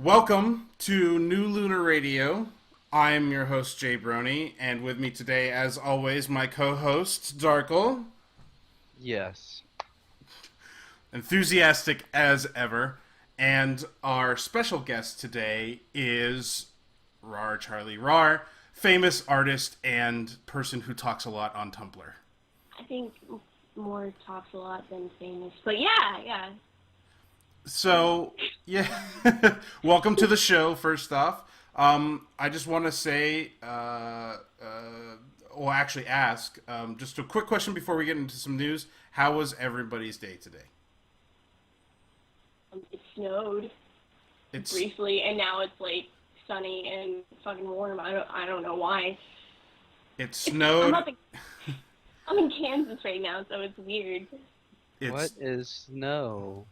Welcome to New Lunar Radio. I'm your host, Jay Brony, and with me today, as always, my co-host, Darkle. Yes. Enthusiastic as ever. And our special guest today is Rar Charlie Rar, famous artist and person who talks a lot on Tumblr. I think more talks a lot than famous, but yeah. So, yeah, welcome to the show, first off. I just want to say, actually ask, just a quick question before we get into some news. How was everybody's day today? It snowed briefly, and now it's like sunny and fucking warm. I don't know why. It snowed. I'm in Kansas right now, so it's weird. What is snow?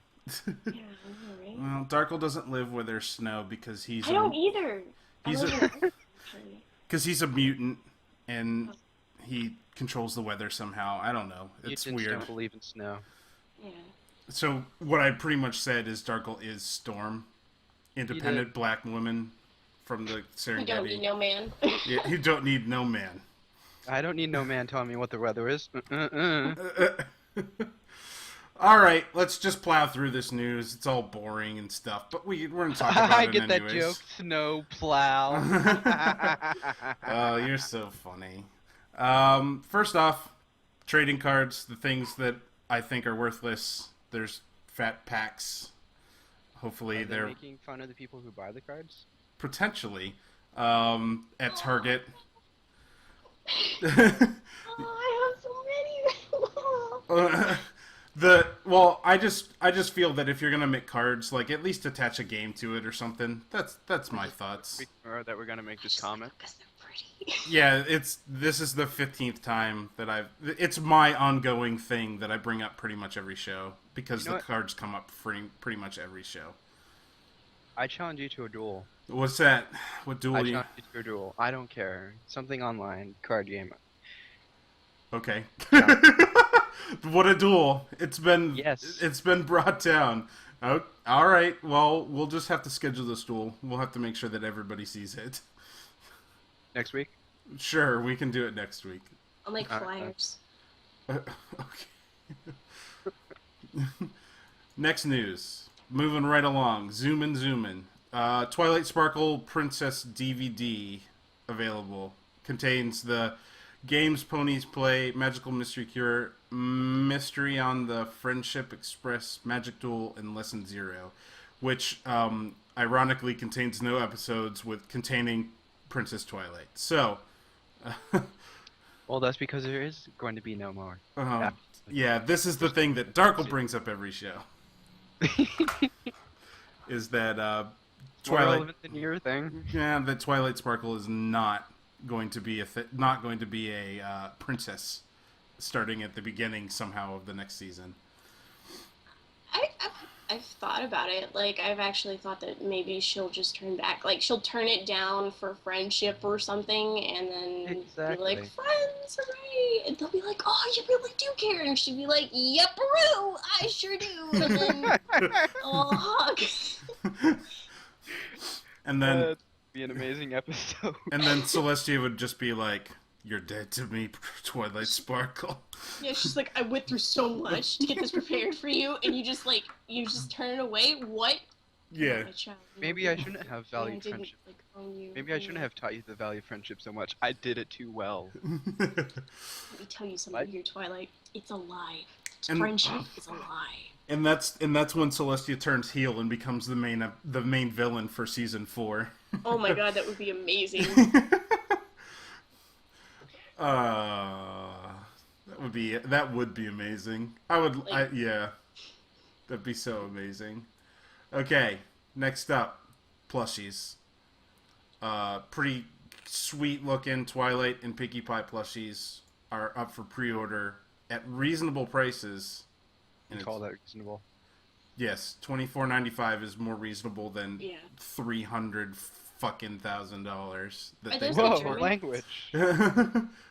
Yeah, I know, right? Well, Darkle doesn't live where there's snow because he's. I don't either. Because he's a mutant and he controls the weather somehow. I don't know. It's Mutants weird. Don't believe in snow. Yeah. So what I pretty much said is Darkle is Storm, independent black woman from the Serengeti. You don't need no man. Yeah, you don't need no man. I don't need no man telling me what the weather is. All right, let's just plow through this news. It's all boring and stuff, but we're going to talk about I it get anyways. that joke. Snow plow. Oh, you're so funny. First off, trading cards, the things that I think are worthless. There's fat packs. Hopefully They're they're making fun of the people who buy the cards. potentially at Target. Oh, I have so many. I just feel that if you're gonna make cards, like at least attach a game to it or something. That's my thoughts. Or that we're gonna make this comment. Because they're pretty. Yeah, this is the 15th time that it's my ongoing thing that I bring up pretty much every show because the cards come up pretty much every show. I challenge you to a duel. What's that? What duel? I challenge you to a duel. I don't care. Something online, card game. Okay. What a duel! It's been brought down. Oh, all right. Well, we'll just have to schedule this duel. We'll have to make sure that everybody sees it. Next week? Sure, we can do it next week. I'll make flyers. Okay. Next news. Moving right along. Zoomin'. Twilight Sparkle Princess DVD available. Contains the Games Ponies Play, Magical Mystery Cure, Mystery on the Friendship Express, Magic Duel, and Lesson Zero, which ironically contains no episodes containing Princess Twilight. So, well, that's because there is going to be no more. Yeah, this is the thing that Darkle brings up every show. Is that Twilight? More relevant than your thing. Yeah, that Twilight Sparkle is not going to be a princess starting at the beginning somehow of the next season. I've thought about it. Like, I've actually thought that maybe she'll just turn back. Like, she'll turn it down for friendship or something, and then be like, friends, hooray! And they'll be like, oh, you really do care. And she'd be like, yep-a-roo, I sure do. And then, oh, hug. And then... That'd be an amazing episode. And then Celestia would just be like, you're dead to me, Twilight Sparkle. Yeah, she's like, I went through so much to get this prepared for you, and you just turn it away? What? Yeah. Maybe I shouldn't have valued friendship. Maybe I shouldn't have taught you the value of friendship so much. I did it too well. Let me tell you something here, Twilight. It's a lie. Friendship is a lie. And that's when Celestia turns heel and becomes the main villain for season 4. Oh my god, that would be amazing. That would be amazing. Yeah. That'd be so amazing. Okay, next up, plushies. Pretty sweet looking Twilight and Pinkie Pie plushies are up for pre-order at reasonable prices. You call that reasonable? Yes, $24.95 is more reasonable than $300 fucking $1,000 that they Whoa, for language.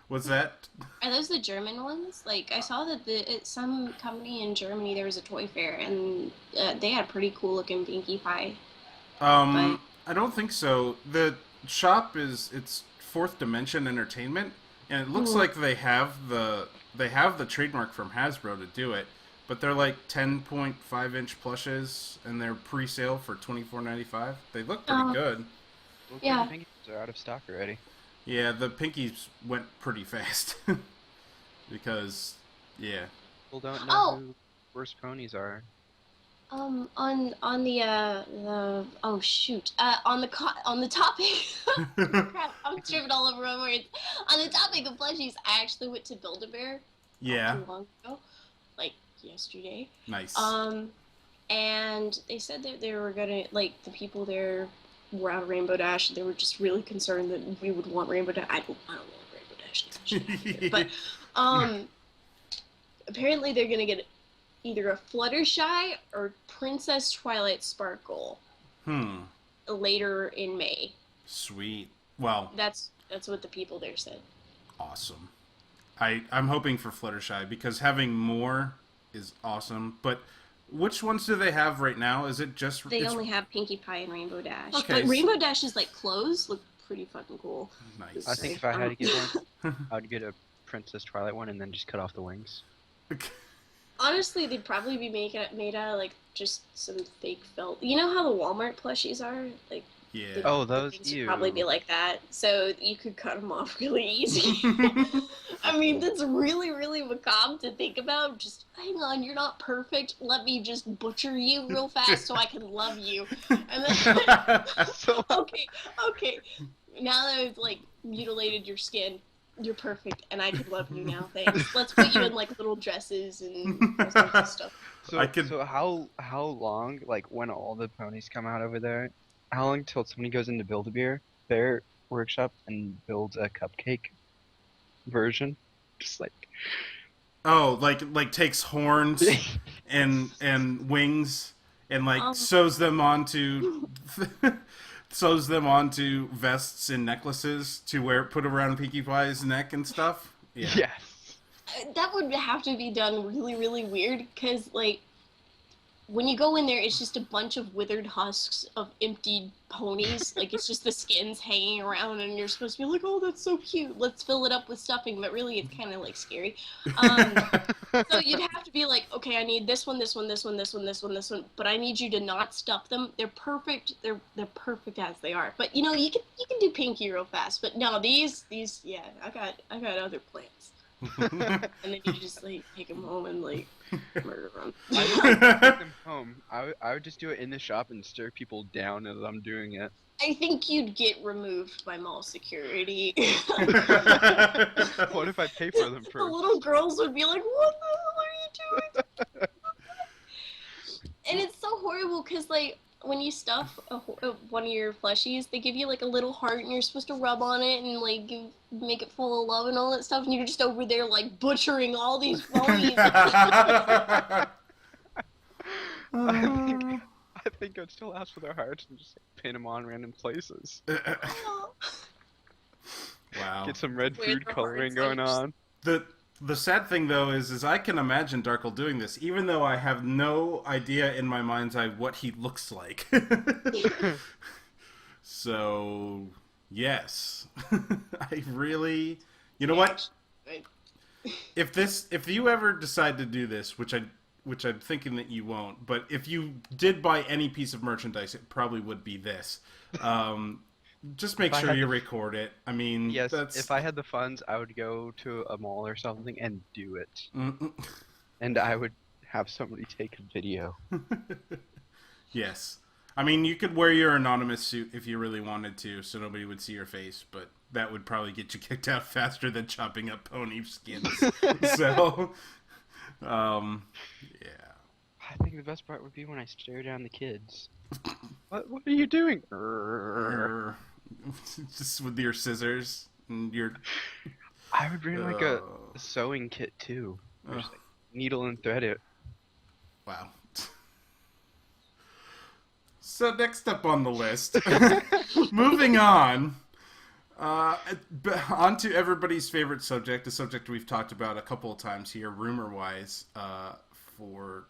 What's that? Are those the German ones? Like, I saw that some company in Germany, there was a toy fair, and they had pretty cool looking Pinkie Pie I don't think so. The shop it's Fourth Dimension Entertainment, and it looks like they have the trademark from Hasbro to do it, but they're like 10.5-inch plushes, and they're pre-sale for $24.95. They look pretty good. Look, Yeah. the pinkies are out of stock already. Yeah, the pinkies went pretty fast because yeah. People don't know who worst ponies are. On the oh shoot on the topic crap, I'm tripping all over my words. On the topic of plushies, I actually went to Build-A-Bear Yeah. not too long ago, like yesterday. Nice. And they said that they were gonna, like, the people there were out of Rainbow Dash. They were just really concerned that we would want Rainbow Dash. I don't want Rainbow Dash, but apparently they're gonna get either a Fluttershy or Princess Twilight Sparkle. Later in May. Sweet. Well, that's what the people there said. Awesome. I'm hoping for Fluttershy because having more is awesome. But which ones do they have right now? Is it just they only have Pinkie Pie and Rainbow Dash? Okay, but Rainbow Dash's like clothes look pretty fucking cool. Nice. I think if I had to get one, I would get a Princess Twilight one and then just cut off the wings. Honestly, they'd probably be made out of like just some fake felt. You know how the Walmart plushies are? Like, yeah. Oh, those would probably be like that. So you could cut them off really easy. I mean, that's really, really macabre to think about. Just hang on, you're not perfect. Let me just butcher you real fast so I can love you. And then, okay. Now that I've like mutilated your skin, you're perfect, and I can love you now. Thanks. Let's put you in like little dresses and stuff. So how long, like when all the ponies come out over there, how long till somebody goes into Build-A-Bear, their workshop, and builds a cupcake version? Just like like takes horns and wings and like sews them onto vests and necklaces to put around Pinkie Pie's neck and stuff. Yeah. Yes. That would have to be done really, really weird, because like when you go in there, it's just a bunch of withered husks of empty ponies. Like, it's just the skins hanging around, and you're supposed to be like, oh, that's so cute. Let's fill it up with stuffing. But really, it's kind of, like, scary. So you'd have to be like, okay, I need this one, this one, this one, this one, this one, this one. But I need you to not stuff them. They're perfect. They're perfect as they are. But, you know, you can do Pinkie real fast. But no, these, yeah, I got other plans. And then you just like take them home and like murder them. I wouldn't take them home. I would just do it in the shop and stare people down as I'm doing it. I think you'd get removed by mall security. What if I pay for them first? The little girls would be like, "What the hell are you doing?" And it's so horrible because like when you stuff one of your plushies, they give you like a little heart, and you're supposed to rub on it and like make it full of love and all that stuff, and you're just over there like butchering all these ponies. I think I'd still ask for their hearts and just like, pin them on random places. Wow. Get some red food coloring going on. The sad thing though is I can imagine Darkle doing this, even though I have no idea in my mind's eye what he looks like. So yes, I really, you know what? If you ever decide to do this, which I'm thinking that you won't, but if you did buy any piece of merchandise, it probably would be this. Just make sure you record it. I mean, yes, if I had the funds, I would go to a mall or something and do it. And I would have somebody take a video. Yes. I mean, you could wear your anonymous suit if you really wanted to, so nobody would see your face, but that would probably get you kicked out faster than chopping up pony skins. So, yeah. I think the best part would be when I stare down the kids. What are you doing? Just with your scissors and your... I would bring like a sewing kit too. Just like needle and thread it. Wow. So next up on the list, moving on to everybody's favorite subject, a subject we've talked about a couple of times here, rumor-wise, for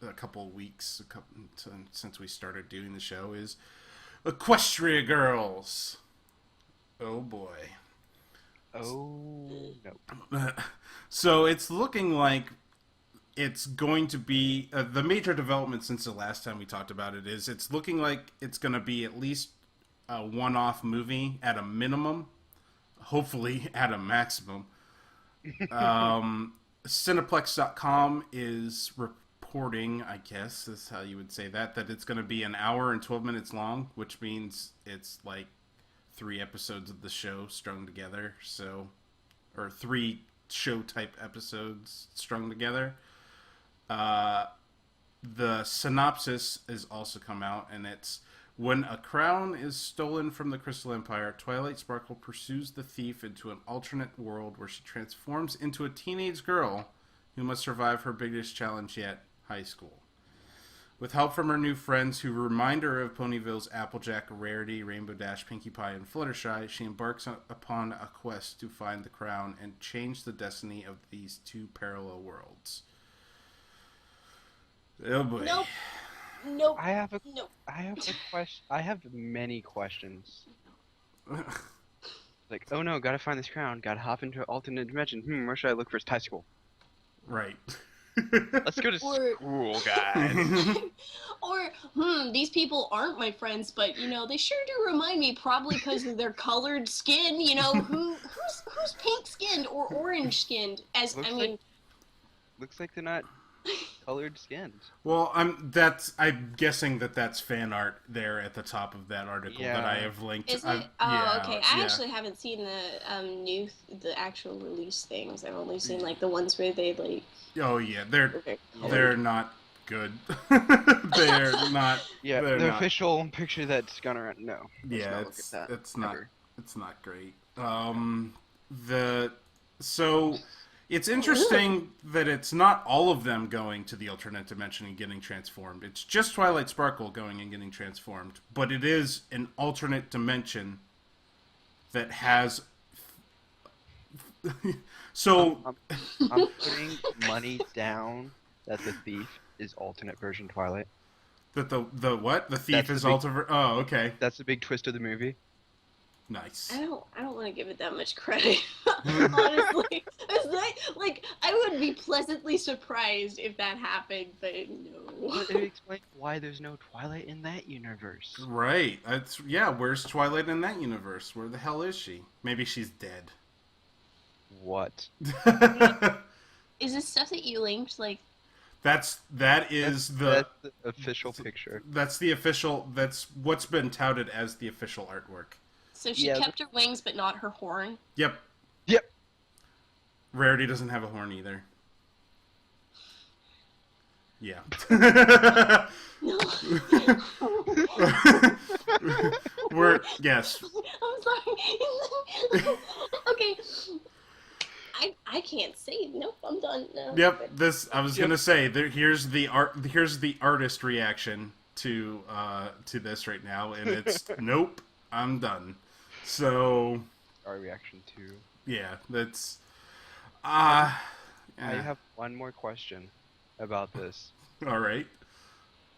a couple of weeks, since we started doing the show, is Equestria Girls. Oh boy. Oh no. So it's looking like it's going to be the major development since the last time we talked about it is it's looking like it's going to be at least a one-off movie at a minimum, hopefully at a maximum. Cineplex.com is reporting, I guess is how you would say that it's going to be an hour and 12 minutes long, which means it's like 3 episodes of the show strung together, or 3 show type episodes strung together. The synopsis has also come out, and it's: when a crown is stolen from the Crystal Empire, Twilight Sparkle pursues the thief into an alternate world where she transforms into a teenage girl who must survive her biggest challenge yet, high school. With help from her new friends who remind her of Ponyville's Applejack, Rarity, Rainbow Dash, Pinkie Pie, and Fluttershy, she embarks upon a quest to find the crown and change the destiny of these 2 parallel worlds. Oh boy. Nope. I have a question. I have many questions. Like, oh no, gotta find this crown. Gotta hop into an alternate dimension. Where should I look first? High school. Right. Let's go to school, guys. Or, these people aren't my friends, but, they sure do remind me, probably because of their colored skin, who's pink-skinned or orange-skinned? Looks like they're not colored skinned. Well, I'm guessing that's fan art there at the top of that article that I have linked. Is it? Okay. I actually haven't seen the actual release things. I've only seen the ones where they Oh yeah, they're not good. They're not. Yeah, they're the not. Official picture that's gone around. No. Yeah, it's not. Ever. It's not great. So it's interesting that it's not all of them going to the alternate dimension and getting transformed. It's just Twilight Sparkle going and getting transformed, but it is an alternate dimension that has. So I'm putting money down that the thief is alternate version Twilight. That the what? The thief is alternate. Oh, okay. That's the big twist of the movie. Nice. I don't want to give it that much credit. Honestly, I would be pleasantly surprised if that happened, but no. It explains why there's no Twilight in that universe. Right. Where's Twilight in that universe? Where the hell is she? Maybe she's dead. What? Is this stuff that you linked? That's the official picture. That's what's been touted as the official artwork. So she kept her wings, but not her horn? Yep. Yep. Rarity doesn't have a horn either. Yeah. Yes. I'm sorry. Okay. I can't say. Nope, I'm done. No. Yep. I was gonna say here's the artist reaction to this right now, and it's nope, I'm done. So our reaction too. Yeah, that's. I have one more question about this. All right.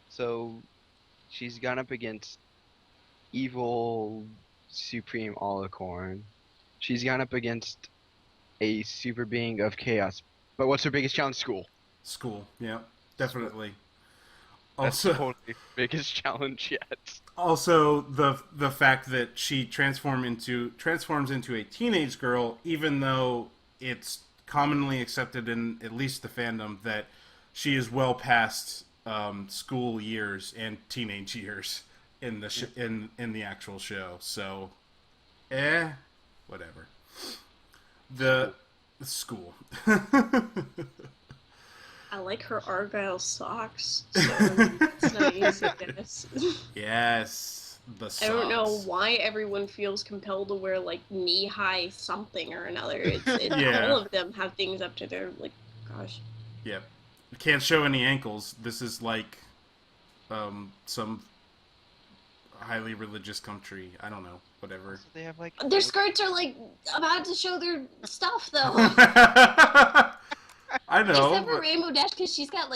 So, she's gone up against evil Supreme Alicorn. She's gone up against a super being of chaos. But what's her biggest challenge? School. School. Yeah, definitely. That's Also, totally the biggest challenge yet. Also, the fact that she transforms into a teenage girl, even though it's commonly accepted in at least the fandom that she is well past school years and teenage years in the in the actual show. So, whatever. The school. I like her Argyle socks, so it's nice, I guess. Yes, the socks. I don't know why everyone feels compelled to wear, knee-high something or another. All of them have things up to their, gosh. Yep. You can't show any ankles. This is some highly religious country. I don't know. Whatever. So they have, their skirts are, about to show their stuff, though. I know. Except for Rainbow Dash, because she's got,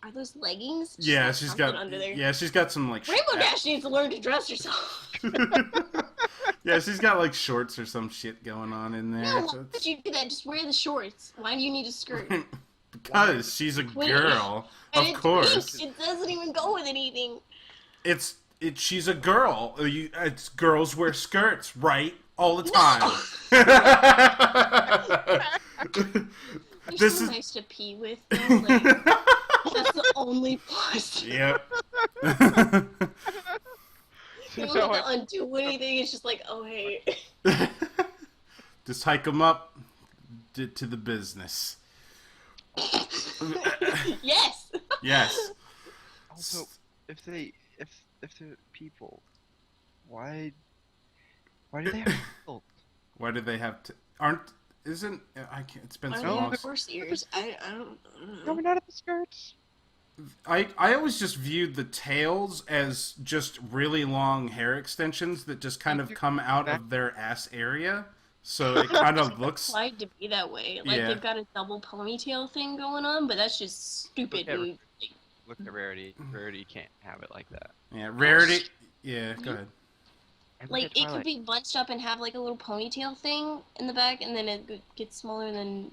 Are those leggings? Yeah, got she's something got. under there. Yeah, she's got some like. Rainbow Dash needs to learn to dress herself. Yeah, she's got like shorts or some shit going on in there. No, why would you do that? Just wear the shorts. Why do you need a skirt? Because she's a girl, of course. Pink. It doesn't even go with anything. She's a girl. It's girls wear skirts, right? All the time. They're This so is nice to pee with, though. Like, that's the only plus. Yep. You don't have to undo anything. It's just like, oh hey. Just hike them up to the business. Yes. Yes. Also, if they're people, why do they have to? Why do they have to? Isn't I can't? It's been so long. Horse ears. I don't know. Coming out of the skirts. I always just viewed the tails as just really long hair extensions that just kind of come out of their ass area. So it kind of looks implied to be that way. Like they've got a double ponytail thing going on, but that's just stupid. Look at Rarity. Rarity can't have it like that. Yeah, Rarity. Yeah, go ahead. Like it could be bunched up and have like a little ponytail thing in the back, and then it gets smaller than.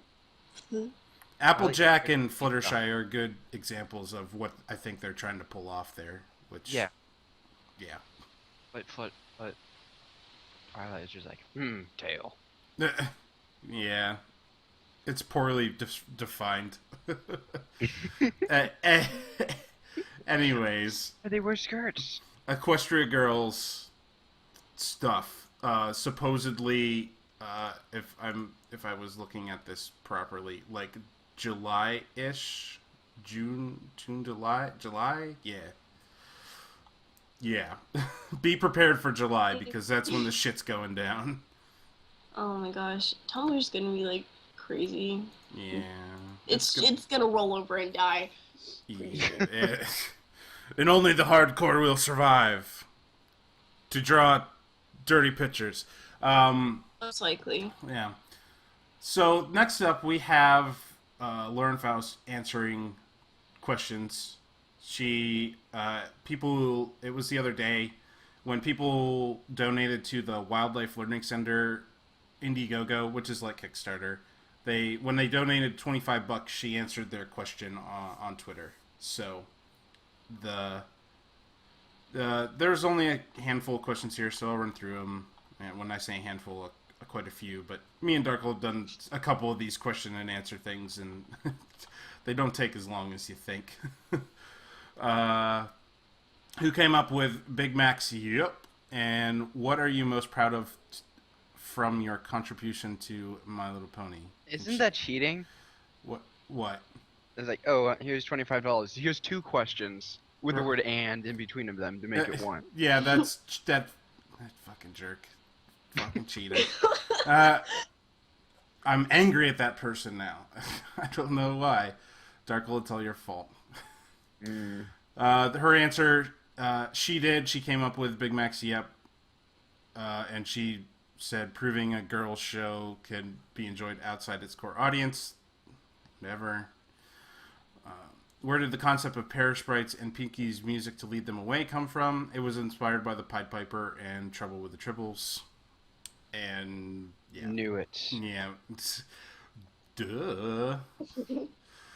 Applejack and Fluttershy are good examples of what I think they're trying to pull off there. Which yeah. But Twilight is just like tail. Yeah, it's poorly defined. Anyways, they wear skirts. Equestria Girls stuff. Supposedly, if I was looking at this properly, like July-ish, June, July, yeah. Be prepared for July because that's when the shit's going down. Oh my gosh, Tumblr's gonna be like crazy. Yeah, it's gonna roll over and die. Yeah. And only the hardcore will survive to draw dirty pictures. Most likely. Yeah. So next up we have Lauren Faust answering questions. It was the other day when people donated to the Wildlife Learning Center Indiegogo, which is like Kickstarter. When they donated $25, she answered their question on Twitter. So there's only a handful of questions here, so I'll run through them. And when I say a handful, quite a few. But me and Darkle have done a couple of these question and answer things, and they don't take as long as you think. Who came up with Big Mac's Yep? And what are you most proud of from your contribution to My Little Pony? Isn't that cheating? What? It's like, oh, here's $25. Here's 2 questions with the word "and" in between of them to make it one. Yeah, that fucking jerk. Fucking cheater. I'm angry at that person now. I don't know why. Darkle, it's all your fault. Her answer, she came up with Big Mac's Yep. And she said proving a girl's show can be enjoyed outside its core audience. Never. Where did the concept of Parasprites and Pinky's music to lead them away come from? It was inspired by the Pied Piper and Trouble with the Tribbles. And yeah. Knew it. Yeah. Duh.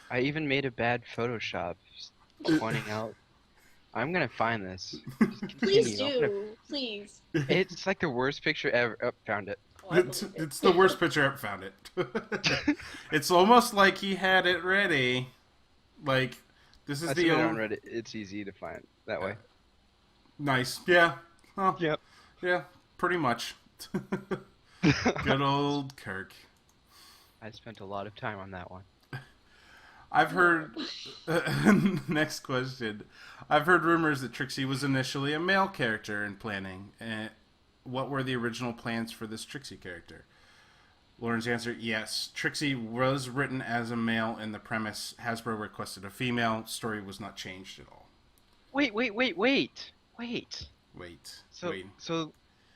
I even made a bad Photoshop pointing out. I'm gonna find this. Please do. Please. It's like the worst picture ever. Oh, found it. It's the worst picture ever. Found it. It's almost like he had it ready. Like, this is the on Reddit. It's easy to find that way. Nice. Yeah. Oh, yep. Yeah, pretty much. Good old Kirk. I spent a lot of time on that one. I've heard... next question. I've heard rumors that Trixie was initially a male character in planning. What were the original plans for this Trixie character? Lauren's answer, yes. Trixie was written as a male in the premise. Hasbro requested a female. Story was not changed at all. Wait.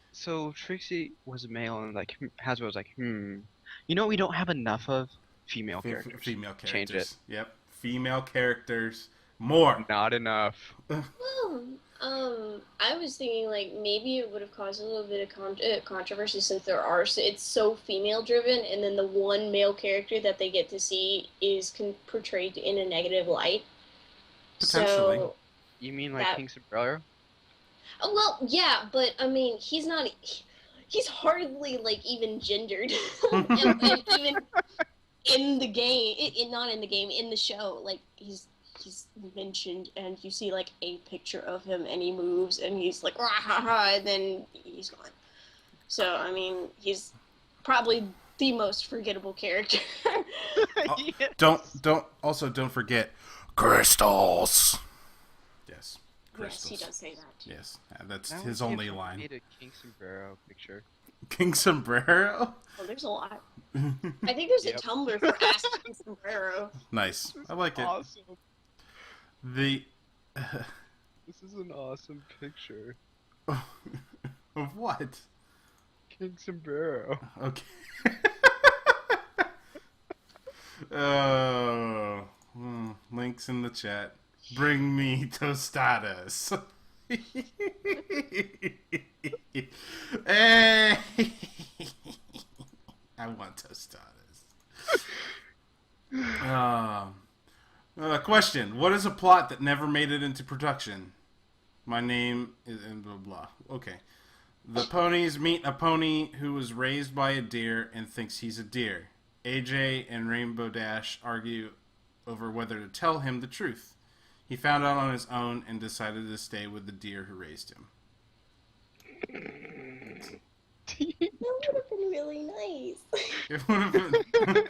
So Trixie was a male and like Hasbro was like, you know what we don't have enough of? Female characters. Female characters. Change it. Yep. Female characters. More. Not enough. Well, I was thinking like maybe it would have caused a little bit of controversy since it's so female driven, and then the one male character that they get to see is portrayed in a negative light. Potentially. So You mean like that, King Sombrero? oh, well, yeah, but I mean, he's not. He's hardly like even gendered, and even in the game, not in the game, in the show, like he's mentioned, and you see like a picture of him, and he moves, and he's like, rah, ha, ha, and then he's gone. So I mean, he's probably the most forgettable character. Yes. Don't forget crystals. Yes, crystals. Yes, he does say that. Yes, that's Now his we only have line. made a King Sombrero picture. King Sombrero. Oh, there's a lot. I think there's a Tumblr for Ask King Sombrero. Nice. I like it. Awesome. The This is an awesome picture. of what? King Sombrero. Okay. Oh, links in the chat. Bring me tostadas. Hey! I want tostadas. Question: what is a plot that never made it into production? My name is and blah blah. Okay. The ponies meet a pony who was raised by a deer and thinks he's a deer. AJ and Rainbow Dash argue over whether to tell him the truth. He found out on his own and decided to stay with the deer who raised him. That would have been really nice. It would have been.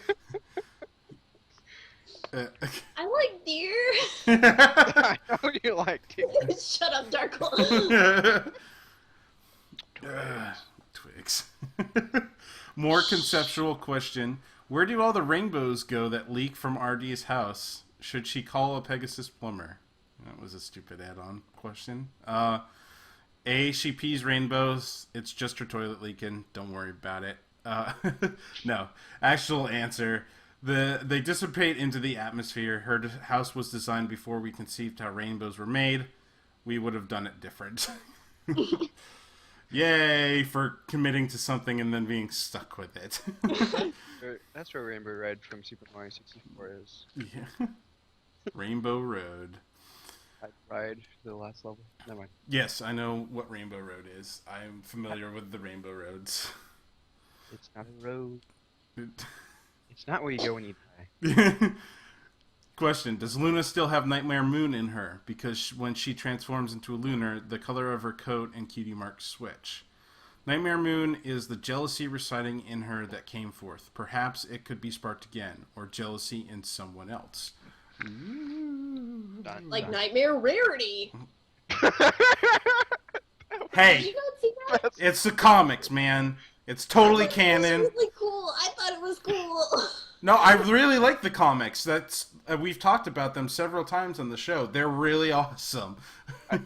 I like deer. I know you liked it. Shut up, Darkle. Twigs. More conceptual question. Where do all the rainbows go that leak from RD's house? Should she call a Pegasus plumber? That was a stupid add-on question. A, she pees rainbows. It's just her toilet leaking. Don't worry about it. No. Actual answer. They dissipate into the atmosphere. Her house was designed before we conceived how rainbows were made. We would have done it different. Yay for committing to something and then being stuck with it. That's where Rainbow Red from Super Mario 64 is. Yeah. Rainbow Road. I'd ride the last level. Never mind. Yes, I know what Rainbow Road is. I'm familiar with the Rainbow Roads. It's not a road. It's not where you go when you die. Question: does Luna still have Nightmare Moon in her? Because when she transforms into a lunar, the color of her coat and cutie marks switch. Nightmare Moon is the jealousy residing in her that came forth. Perhaps it could be sparked again, or jealousy in someone else. Ooh. Like Nightmare Rarity. Hey, Did you not see that? it's the comics, man. It's totally canon. It was really cool. I thought it was cool. No, I really like the comics. That's we've talked about them several times on the show. They're really awesome.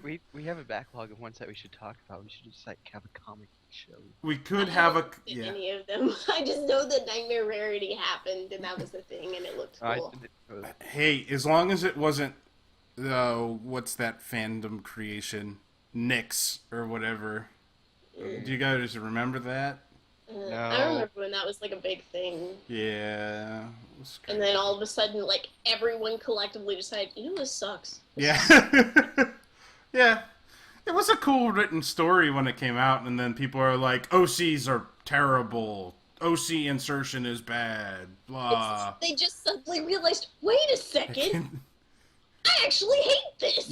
We have a backlog of ones that we should talk about. We should just like have a comic show. We could have a I haven't seen any of them. I just know that Nightmare Rarity happened, and that was the thing, and it looked cool. Hey, as long as it wasn't, what's that fandom creation, Nyx or whatever. Do you guys remember that? No. I remember when that was like a big thing. Yeah. And then all of a sudden, like, everyone collectively decided, you know, this sucks. Yeah. Yeah. It was a cool written story when it came out, and then people are like, OCs are terrible. OC insertion is bad. Blah. They just suddenly realized, wait a second, I actually hate this.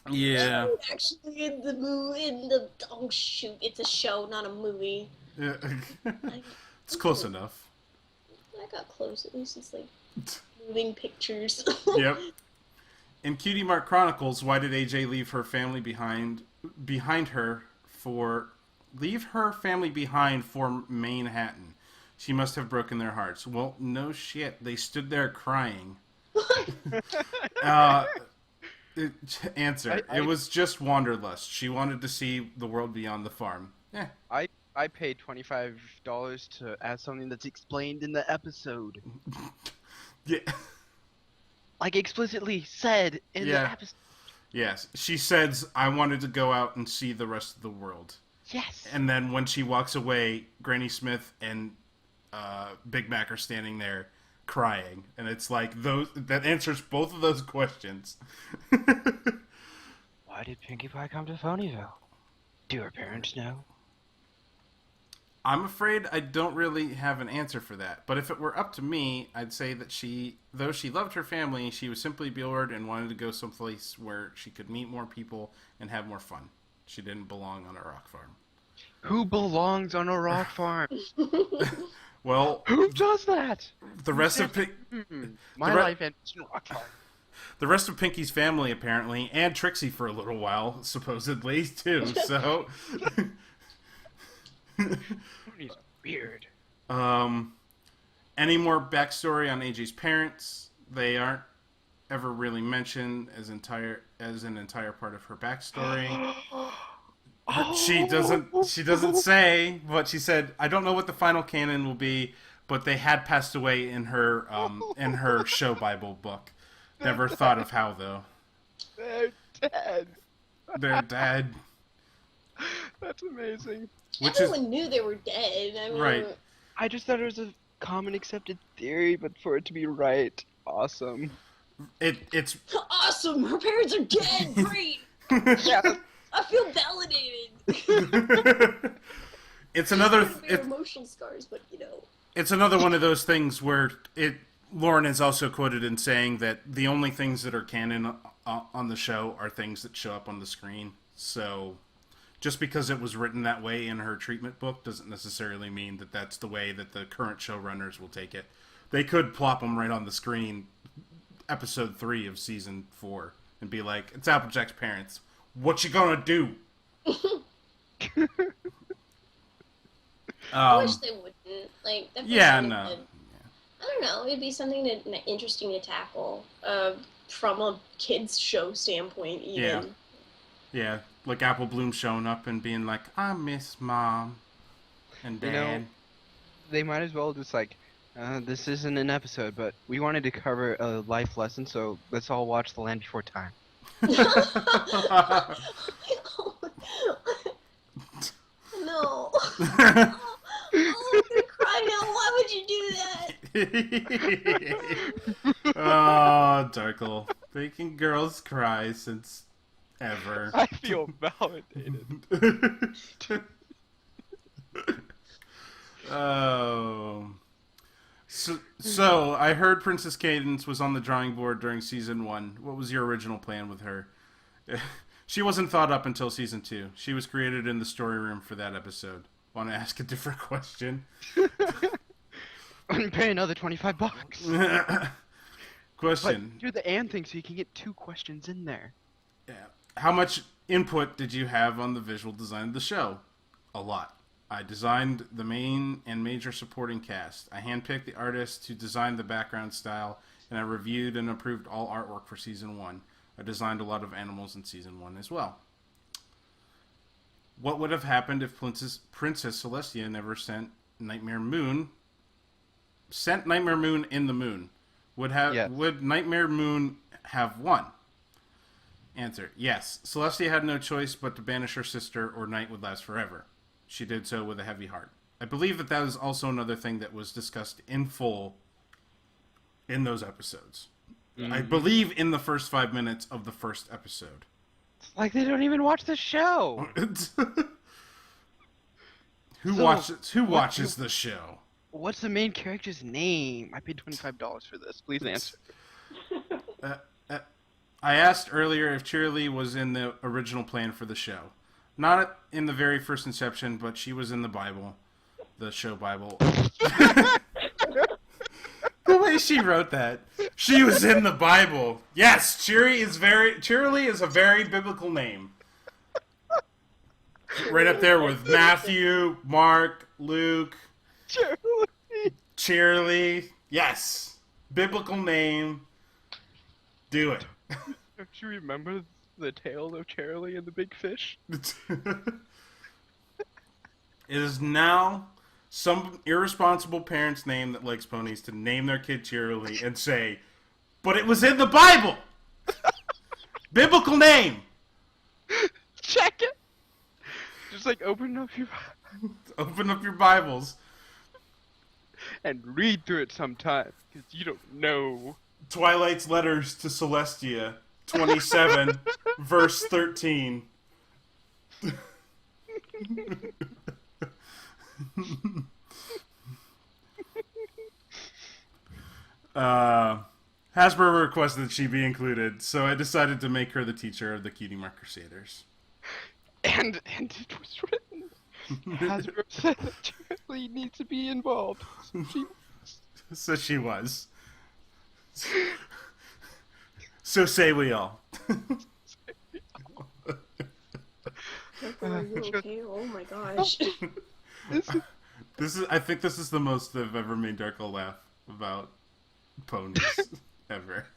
Yeah. I'm actually in the movie, oh shoot, it's a show, not a movie. Yeah. It's close enough. I got close, at least it's like moving pictures. Yep. In Cutie Mark Chronicles, why did AJ leave her family behind for Manhattan? She must have broken their hearts. Well, no shit. They stood there crying. Answer. It was just wanderlust. She wanted to see the world beyond the farm. Yeah. I paid $25 to add something that's explained in the episode. Yeah. like explicitly said in the Yeah. episode. Yes. She says, I wanted to go out and see the rest of the world. Yes. And then when she walks away, Granny Smith and Big Mac are standing there crying. And it's like, that answers both of those questions. Why did Pinkie Pie come to Ponyville? Do her parents know? I'm afraid I don't really have an answer for that. But if it were up to me, I'd say that though she loved her family, she was simply bored and wanted to go someplace where she could meet more people and have more fun. She didn't belong on a rock farm. Who belongs on a rock farm? Well, Who does that? the rest of My life ends in a rock farm. the rest of Pinky's family apparently, and Trixie for a little while, supposedly too. So, He's weird. Any more backstory on AJ's parents? They aren't ever really mentioned as an entire part of her backstory. She doesn't say, but she said, I don't know what the final canon will be, but they had passed away in her show Bible book. Never thought of how though. They're dead. They're dead. That's amazing. Everyone knew they were dead. I mean, Right. I just thought it was a common accepted theory, but for it to be right, awesome. It's awesome. Her parents are dead. Great. Yeah. I feel validated. it's another emotional scars, but you know. It's another one of those things where Lauren is also quoted in saying that the only things that are canon on the show are things that show up on the screen. So just because it was written that way in her treatment book doesn't necessarily mean that that's the way that the current showrunners will take it. They could plop them right on the screen, episode 3 of season 4, and be like, it's Applejack's parents. What you gonna do? I wish they wouldn't. Like, that yeah, no. no. I don't know. It'd be something interesting to tackle from a kids show standpoint, even. Yeah, like Apple Bloom showing up and being like, I miss Mom and Dad. You know, they might as well just like, this isn't an episode, but we wanted to cover a life lesson, so let's all watch The Land Before Time. No. Oh, they're crying out. Why would you do that? Oh, Darkle. Making girls cry since ever. I feel validated. Oh. So, I heard Princess Cadence was on the drawing board during season 1. What was your original plan with her? She wasn't thought up until season 2. She was created in the story room for that episode. Want to ask a different question? I'm pay another $25. Question. But do the and thing so you can get 2 questions in there. Yeah. How much input did you have on the visual design of the show? A lot. I designed the main and major supporting cast. I handpicked the artists to design the background style, and I reviewed and approved all artwork for season 1. I designed a lot of animals in season 1 as well. What would have happened if Princess Celestia never sent Nightmare Moon in the moon? Would Nightmare Moon have won? Answer: yes. Celestia had no choice but to banish her sister, or Night would last forever. She did so with a heavy heart. I believe that is also another thing that was discussed in full in those episodes. Mm-hmm. I believe in the first 5 minutes of the first episode. It's like they don't even watch the show. Who watches the show? What's the main character's name? I paid $25 for this. Please answer. I asked earlier if Cheerilee was in the original plan for the show. Not in the very first inception, but she was in the Bible. The show Bible. The way she wrote that. She was in the Bible. Yes, Cheerilee is a very biblical name. Right up there with Matthew, Mark, Luke. Cheerilee. Yes. Biblical name. Do it. Don't you remember the tale of Cheerilee and the big fish? It is now some irresponsible parent's name that likes ponies to name their kid Cheerilee and say, But it was in the Bible. Biblical name. Check it. Just like open up your Bibles and read through it sometime, because you don't know. Twilight's letters to Celestia, 27, verse 13. Hasbro requested that she be included, so I decided to make her the teacher of the Cutie Mark Crusaders. And it was written. Hasbro said that Charlie needs to be involved. So she was. So say we all. Are you okay? Oh my gosh. I think this is the most I've ever made Darko laugh about ponies ever.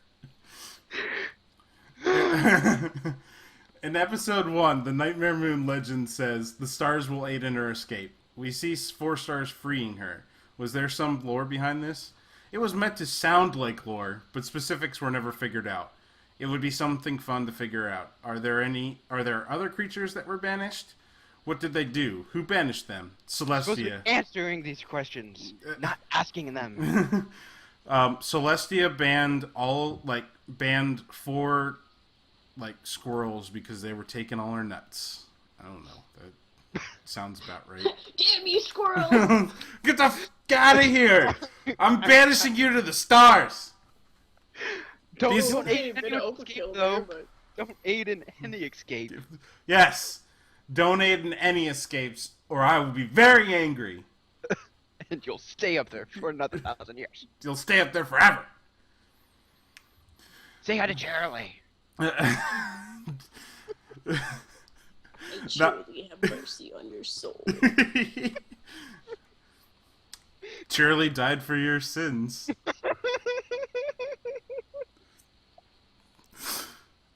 In episode 1, the Nightmare Moon legend says the stars will aid in her escape. We see 4 stars freeing her. Was there some lore behind this? It was meant to sound like lore, but specifics were never figured out. It would be something fun to figure out. Are there other creatures that were banished? What did they do? Who banished them? Celestia. Answering these questions, not asking them. Celestia banned 4 squirrels because they were taking all her nuts. I don't know. That sounds about right. Damn you, squirrel! Get the f*** out of here! I'm banishing you to the stars. Don't aid in any escape, though. Don't aid in any escape. Yes. Don't aid in any escapes, or I will be very angry. And you'll stay up there for another 1,000 years. You'll stay up there forever. Say hi to Charlie. May Charlie have mercy on your soul. Charlie died for your sins.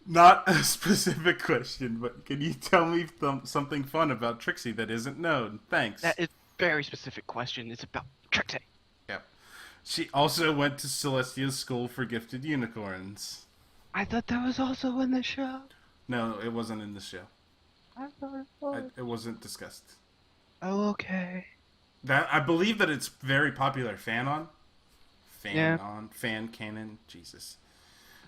Not a specific question, but can you tell me something fun about Trixie that isn't known? Thanks. That is a very specific question. It's about Trixie. Yep. She also went to Celestia's School for Gifted Unicorns. I thought that was also in the show. No, it wasn't in the show. I thought it was. It wasn't discussed. Oh, okay. I believe that it's very popular. Fan canon. Jesus.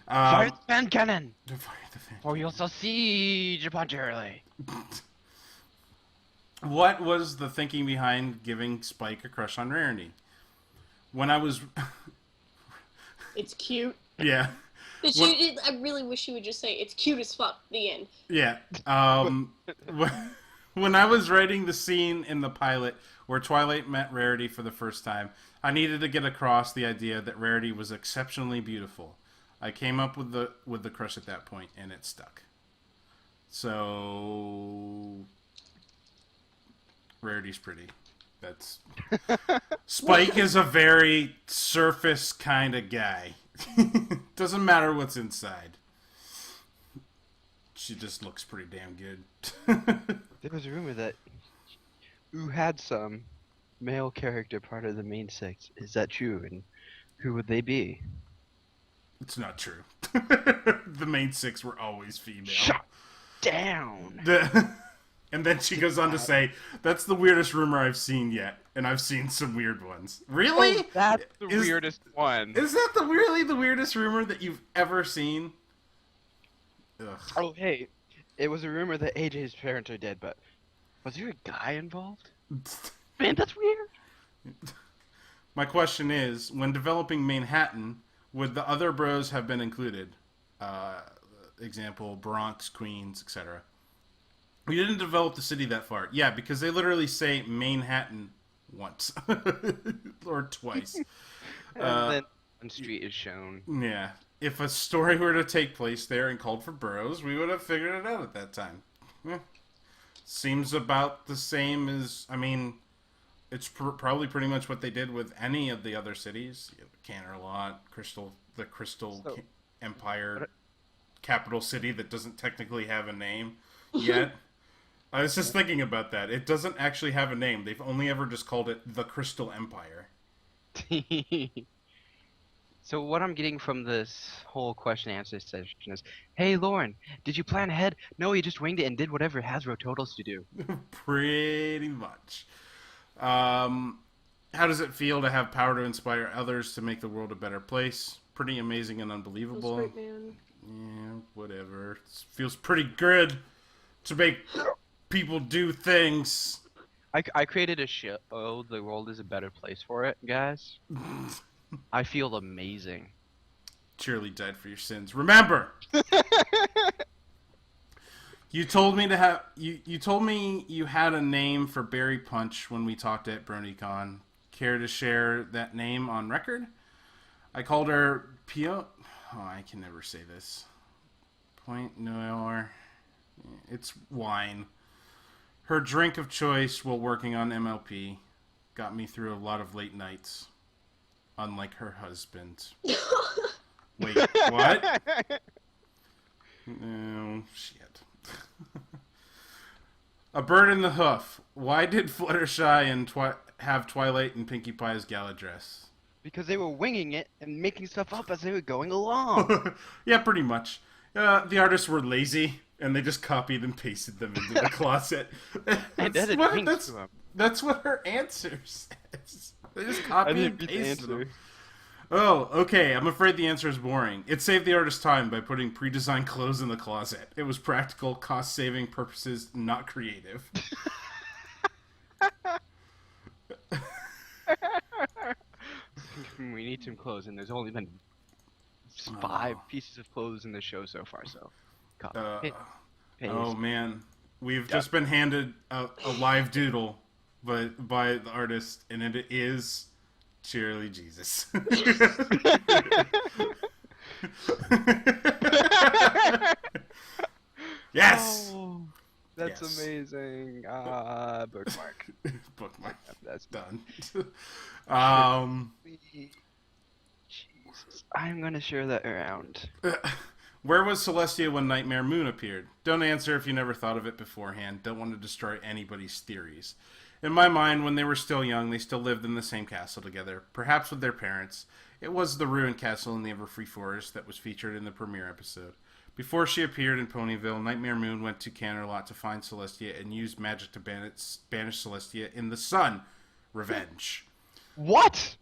Fire the fan cannon! Fire the fan Or you'll also siege upon Charlie. What was the thinking behind giving Spike a crush on Rarity? When I was... It's cute. Yeah. I really wish she would just say, it's cute as fuck, the end. Yeah. When I was writing the scene in the pilot where Twilight met Rarity for the first time, I needed to get across the idea that Rarity was exceptionally beautiful. I came up with the crush at that point, and it stuck. So... Rarity's pretty. That's... Spike is a very surface kind of guy. Doesn't matter what's inside. She just looks pretty damn good. There was a rumor that you had some male character part of the main 6. Is that true? And who would they be? It's not true. The main 6 were always female. Shut down! And then she goes on to say, that's the weirdest rumor I've seen yet. And I've seen some weird ones. Really? Oh, that's the weirdest one. Is that really the weirdest rumor that you've ever seen? Ugh. Oh, hey. It was a rumor that AJ's parents are dead, but was there a guy involved? Man, that's weird. My question is, when developing Manhattan, would the other bros have been included? Example, Bronx, Queens, etc. We didn't develop the city that far. Yeah, because they literally say Manhattan once. Or twice. And then one street is shown. Yeah. If a story were to take place there and called for boroughs, we would have figured it out at that time. Seems about the same as... I mean, it's probably pretty much what they did with any of the other cities. Canterlot, the Crystal Empire, capital city that doesn't technically have a name yet. I was just thinking about that. It doesn't actually have a name. They've only ever just called it the Crystal Empire. So what I'm getting from this whole question and answer session is, hey Lauren, did you plan ahead? No, you just winged it and did whatever Hasbro told us to do. Pretty much. How does it feel to have power to inspire others to make the world a better place? Pretty amazing and unbelievable. Feels great, man. Yeah, whatever. It feels pretty good to make people do things. I created a show. Oh, the world is a better place for it, guys. I feel amazing. Surely died for your sins. Remember, you told me to have you told me you had a name for Berry Punch when we talked at BronyCon. Care to share that name on record? I called her Pio. Oh, I can never say this. Point Noir. It's wine. Her drink of choice while working on MLP got me through a lot of late nights. Unlike her husband. Wait, what? No, shit. A bird in the hoof. Why did Fluttershy and have Twilight and Pinkie Pie's gala dress? Because they were winging it and making stuff up as they were going along. Yeah, pretty much. The artists were lazy, and they just copied and pasted them into the closet. That's what her answer says. They just copy and paste them. Oh, okay. I'm afraid the answer is boring. It saved the artist time by putting pre-designed clothes in the closet. It was practical, cost-saving purposes, not creative. We need some clothes, and there's only been 5 pieces of clothes in the show so far. So, oh man, we've just been handed a live doodle, but by the artist, and it is Cheerily Jesus. Yes. Oh, that's amazing. Bookmark. Bookmark. That's done. Jesus, I'm gonna share that around. Where was Celestia when Nightmare Moon appeared? Don't answer if you never thought of it beforehand. Don't want to destroy anybody's theories. In my mind, when they were still young, they still lived in the same castle together, perhaps with their parents. It was the ruined castle in the Everfree Forest that was featured in the premiere episode. Before she appeared in Ponyville, Nightmare Moon went to Canterlot to find Celestia and used magic to banish Celestia in the sun. Revenge. What?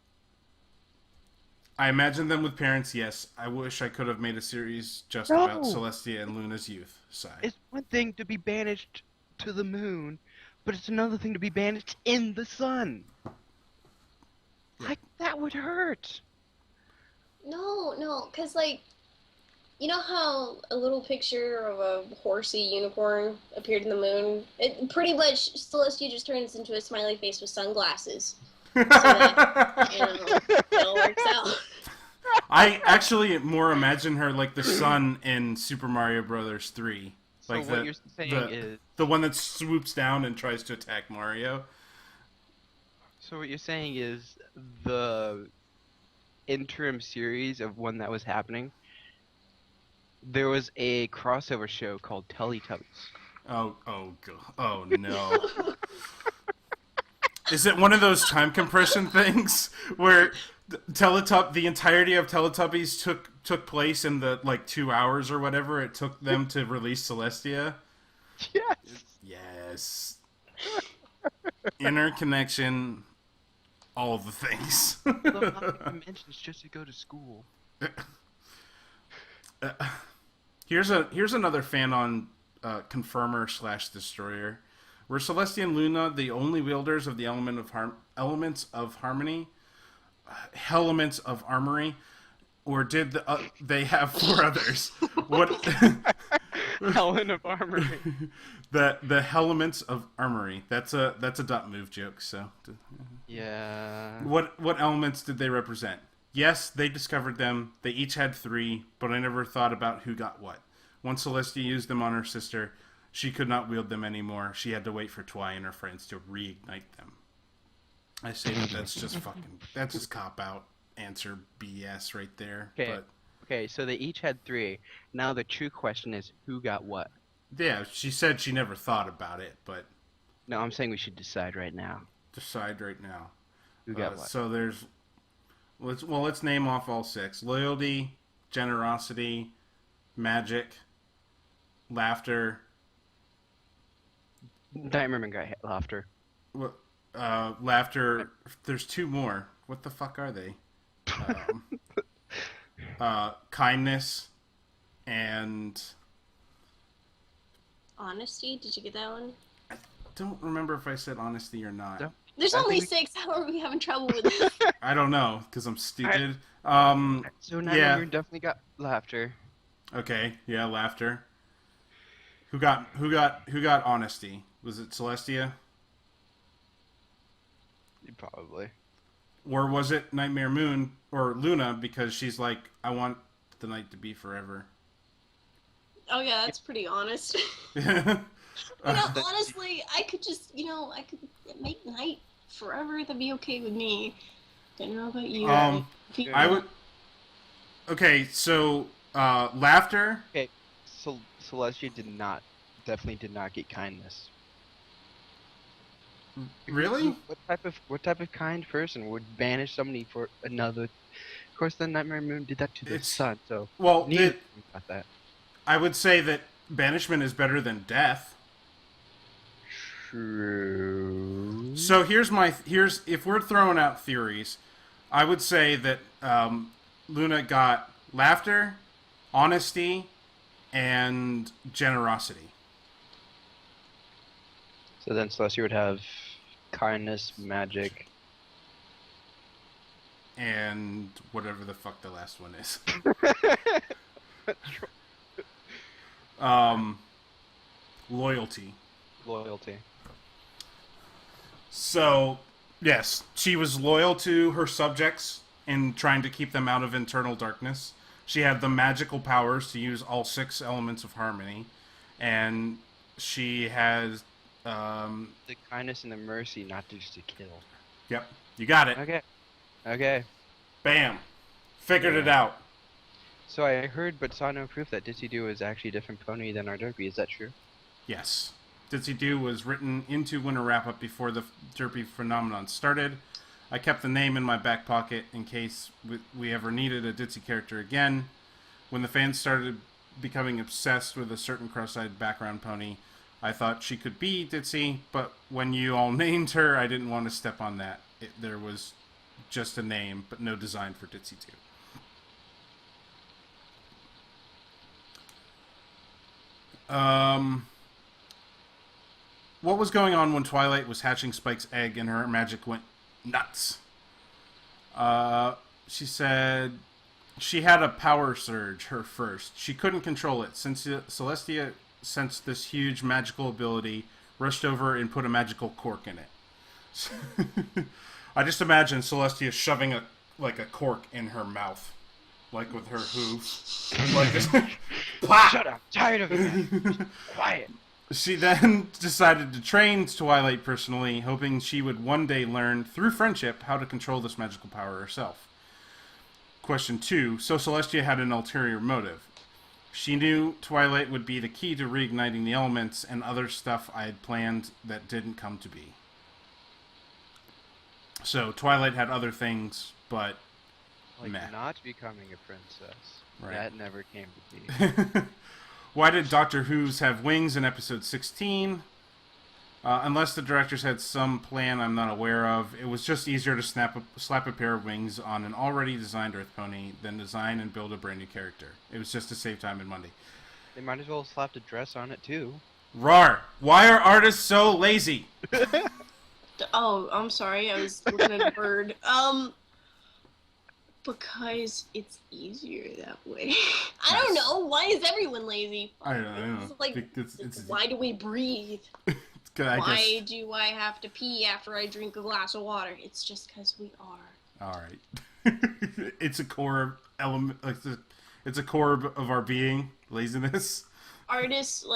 I imagine them with parents, yes. I wish I could have made a series just about Celestia and Luna's youth. Sigh. It's one thing to be banished to the moon, but it's another thing to be banished in the sun. Like, that would hurt. No, because, like, you know how a little picture of a horsey unicorn appeared in the moon? It pretty much, Celestia just turns into a smiley face with sunglasses. So that, it all works out. I actually more imagine her like the sun in Super Mario Brothers 3. Like so what you're saying is... the one that swoops down and tries to attack Mario. So what you're saying is the interim series of when that was happening, there was a crossover show called Teletubbies. Oh no. Is it one of those time compression things where the entirety of Teletubbies took place in the 2 hours or whatever it took them to release Celestia? Yes. Yes. Interconnection, all the things. The dimensions just to go to school. Here's another fan on Confirmer / Destroyer. Were Celestia and Luna the only wielders of the elements of harmony, elements of armory, or did they have 4 others? What? Element of armory. the elements of armory. That's a dot move joke. So. Yeah. What elements did they represent? Yes, they discovered them. They each had 3, but I never thought about who got what. Once Celestia used them on her sister, she could not wield them anymore. She had to wait for Twi and her friends to reignite them. I say that's just cop-out answer BS right there. Okay. But, okay, so they each had 3. Now the true question is, who got what? Yeah, she said she never thought about it, but... No, I'm saying we should decide right now. Decide right now. Who got what? So there's Let's name off all 6: loyalty, generosity, magic, laughter. Nightmare Moon got laughter. What? Laughter. There's 2 more. What the fuck are they? Kindness and Honesty. Did you get that one? I don't remember if I said honesty or not. No. There's only 6. How are we having trouble with this? I don't know because I'm stupid. So Nightmare yeah. Moon definitely got laughter. Okay, yeah, laughter. Who got honesty? Was it Celestia? Probably. Or was it Nightmare Moon or Luna because she's like, I want the night to be forever. Oh yeah, that's pretty honest. Honestly, I could just, I could make night forever. That'd be okay with me. Don't know about you. I would. Okay, so laughter. Okay, so Celestia definitely did not get kindness. Really? What type of kind person would banish somebody for another? Of course, the Nightmare Moon did that to the sun. So neither got that. I would say that banishment is better than death. True. So here's if we're throwing out theories, I would say that Luna got laughter, honesty, and generosity. So then Celestia would have kindness, magic, and whatever the fuck the last one is. Loyalty. Loyalty. So, yes, she was loyal to her subjects in trying to keep them out of internal darkness. She had the magical powers to use all 6 elements of harmony, and she has the kindness and the mercy, not just to kill. Yep, you got it. Okay. Bam, figured it out. So I heard but saw no proof that Ditsy Do is actually a different pony than our Derpy. Is that true? Yes. Ditsy Do was written into Winter Wrap-Up before the Derpy phenomenon started. I kept the name in my back pocket in case we ever needed a Ditsy character again. When the fans started becoming obsessed with a certain cross-eyed background pony, I thought she could be Ditsy, but when you all named her, I didn't want to step on that. There was just a name, but no design for Ditsy 2. What was going on when Twilight was hatching Spike's egg and her magic went nuts? She said she had a power surge, her first. She couldn't control it. Since Celestia sensed this huge magical ability, rushed over and put a magical cork in it. I just imagine Celestia shoving a cork in her mouth, like with her hooves. Like this. Shut up! Tired of it. Quiet. She then decided to train Twilight personally, hoping she would one day learn, through friendship, how to control this magical power herself. Question 2. So Celestia had an ulterior motive. She knew Twilight would be the key to reigniting the elements and other stuff I had planned that didn't come to be. So Twilight had other things, but meh. Not becoming a princess. Right. That never came to be. Why did Doctor Who's have wings in episode 16? Unless the directors had some plan I'm not aware of, it was just easier to slap a pair of wings on an already designed Earth pony than design and build a brand new character. It was just to save time and money. They might as well slap a dress on it too. Rar! Why are artists so lazy? Oh, I'm sorry. I was looking at a bird. Because it's easier that way. I don't know. Why is everyone lazy? I don't know. It's like, It's why do we breathe? Why do I have to pee after I drink a glass of water? It's just because we are. All right. It's a core element. It's a core of our being. Laziness. Artists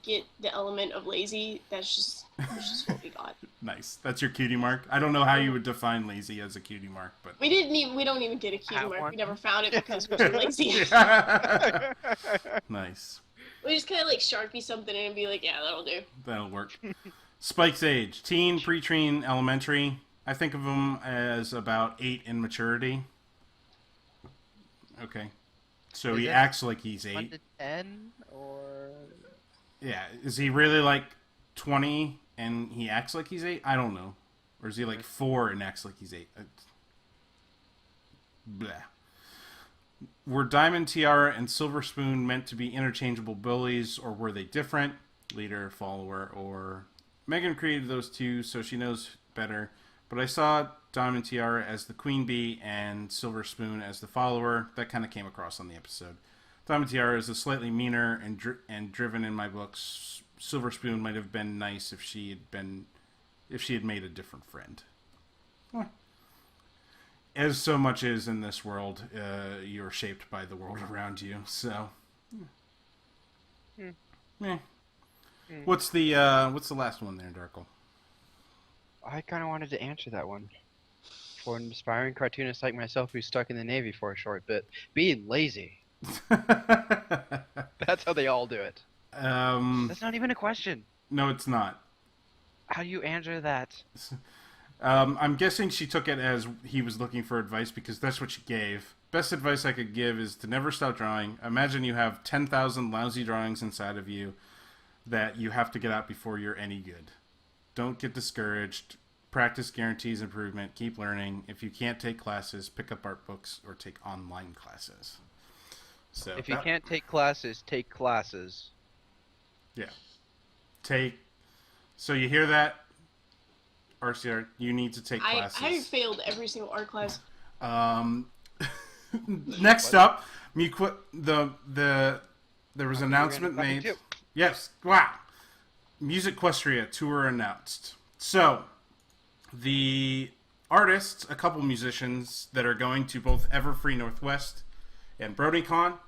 get the element of lazy. That's just what we got. Nice. That's your cutie mark. I don't know how you would define lazy as a cutie mark, but we don't even get a cutie mark. We never found it because we're too lazy. Nice. We just kind of Sharpie something and be like, yeah, that'll do. That'll work. Spike's age: teen, preteen, elementary. I think of them as about 8 in maturity. Okay. So Is he that acts like he's 1 8. to 10 or Yeah. Is he really like 20 and he acts like he's 8? I don't know. Or is he like 4 and acts like he's 8? Blah. Were Diamond Tiara and Silver Spoon meant to be interchangeable bullies, or were they different? Leader, follower, or Megan created those two, so she knows better. But I saw Diamond Tiara as the queen bee and Silver Spoon as the follower. That kind of came across on the episode. Diamond Tiara is a slightly meaner and driven in my books. Silver Spoon might have been nice if she had made a different friend. Huh. As so much is in this world, you're shaped by the world around you. So, What's the last one there, Darkle? I kind of wanted to answer that one. For an aspiring cartoonist like myself who's stuck in the Navy for a short bit, being lazy. That's how they all do it. That's not even a question. No, it's not. How do you answer that? I'm guessing she took it as he was looking for advice because that's what she gave. Best advice I could give is to never stop drawing. Imagine you have 10,000 lousy drawings inside of you that you have to get out before you're any good. Don't get discouraged. Practice guarantees improvement. Keep learning. If you can't take classes, pick up art books or take online classes. So if you can't take classes, take classes. Yeah. So you hear that? RCR, you need to take classes. I failed every single art class. Next up, there was an announcement made. Yes, wow. Music Questria tour announced. So, the artists, a couple musicians that are going to both Everfree Northwest and BronyCon.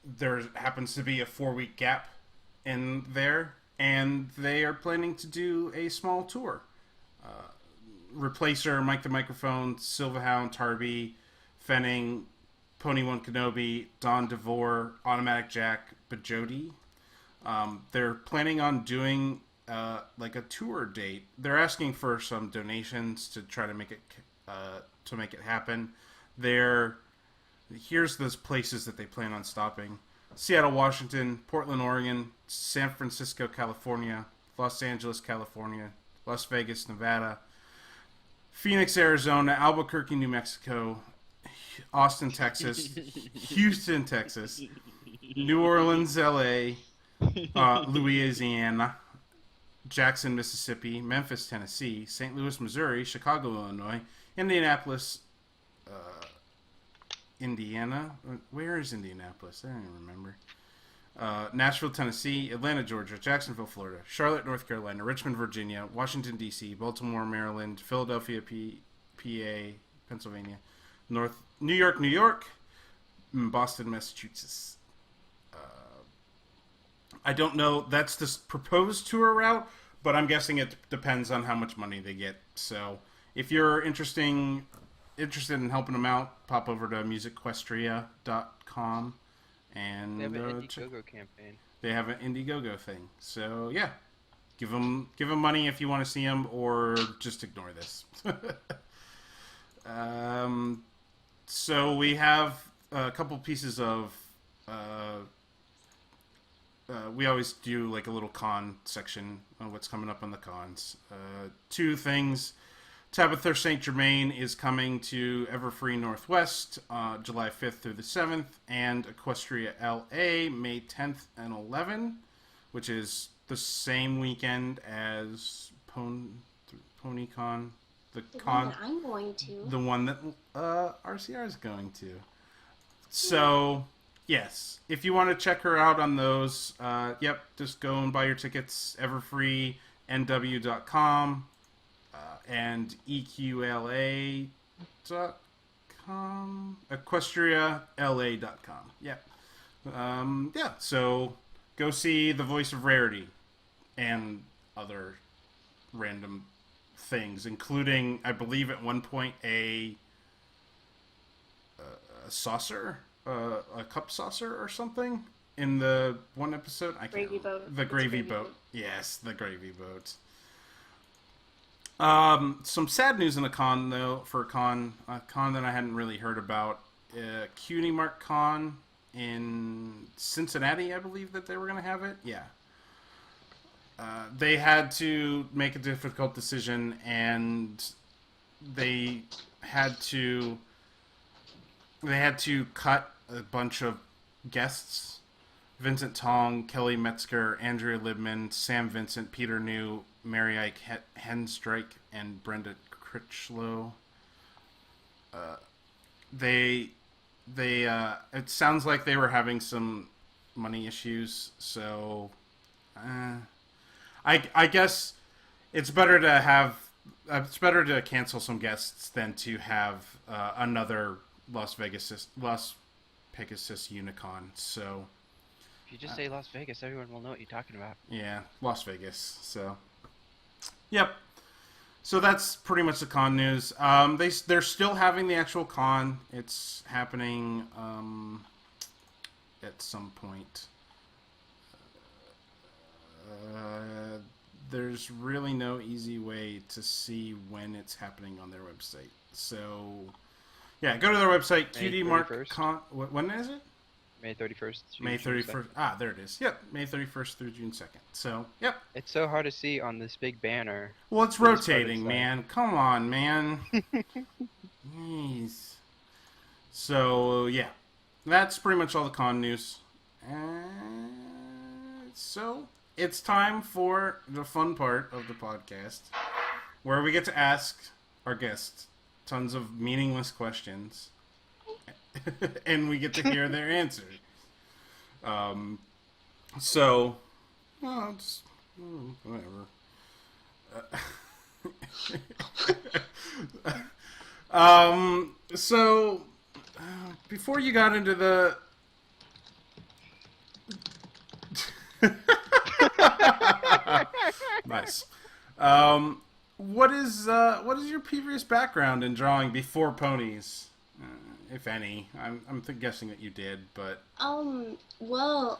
There happens to be a 4-week gap in there, and they are planning to do a small tour. Replacer, Mike the Microphone, Silverhound, Tarby, Fenning, Pony One Kenobi, Don DeVore, Automatic Jack, Bajodi. They're planning on doing like a tour date. They're asking for some donations to try to make it happen. Here's those places that they plan on stopping: Seattle, Washington; Portland, Oregon; San Francisco, California; Los Angeles, California; Las Vegas, Nevada; Phoenix, Arizona; Albuquerque, New Mexico; Austin, Texas; Houston, Texas; New Orleans, LA; Louisiana; Jackson, Mississippi; Memphis, Tennessee; St. Louis, Missouri; Chicago, Illinois; Indianapolis, Indiana. Where is Indianapolis? I don't even remember. Nashville, Tennessee; Atlanta, Georgia; Jacksonville, Florida; Charlotte, North Carolina; Richmond, Virginia; Washington, D.C., Baltimore, Maryland; Philadelphia, PA, Pennsylvania; New York; Boston, Massachusetts. I don't know. That's the proposed tour route, but I'm guessing it depends on how much money they get. So if you're interested in helping them out, pop over to musicquestria.com. And they have an Indiegogo campaign. They have an Indiegogo thing. So yeah, give them money if you want to see them, or just ignore this. So we have a couple pieces of. We always do like a little con section on what's coming up on the cons. 2 things. Tabitha St. Germain is coming to Everfree Northwest July 5th through the 7th, and Equestria LA May 10th and 11th, which is the same weekend as PonyCon. The con one that I'm going to. The one that RCR is going to. So, yes, if you want to check her out on those, just go and buy your tickets, everfreenw.com. And EQLA.com, EquestriaLA.com. So go see The Voice of Rarity and other random things, including, I believe at one point, a saucer, a cup saucer or something in the one episode. Gravy boat. The gravy boat. Yes, the gravy boat. Some sad news in a con, though, for a con that I hadn't really heard about, Cutie Mark Con in Cincinnati, I believe that they were going to have it. Yeah. They had to make a difficult decision, and they had to cut a bunch of guests. Vincent Tong, Kelly Metzger, Andrea Libman, Sam Vincent, Peter New, Mary Ike Henstrike, and Brenda Critchlow. They it sounds like they were having some money issues, so I guess it's better to cancel some guests than to have another Las Pegasus Unicon. So if you just say Las Vegas, everyone will know what you're talking about. Yeah, Las Vegas. So, yep. So that's pretty much the con news. They're still having the actual con. It's happening at some point. There's really no easy way to see when it's happening on their website. So, yeah, go to their website, QD Mark Con. When is it? May 31st. May 31st. Ah, there it is. Yep, May 31st through June 2nd. So, yep. It's so hard to see on this big banner. Well, it's rotating, man. Come on, man. Jeez. So, yeah. That's pretty much all the con news. So, it's time for the fun part of the podcast, where we get to ask our guests tons of meaningless questions. And we get to hear their answers. So, well, just whatever. So, before you got into the nice. What is your previous background in drawing before ponies? If any. I'm guessing that you did, but... Well,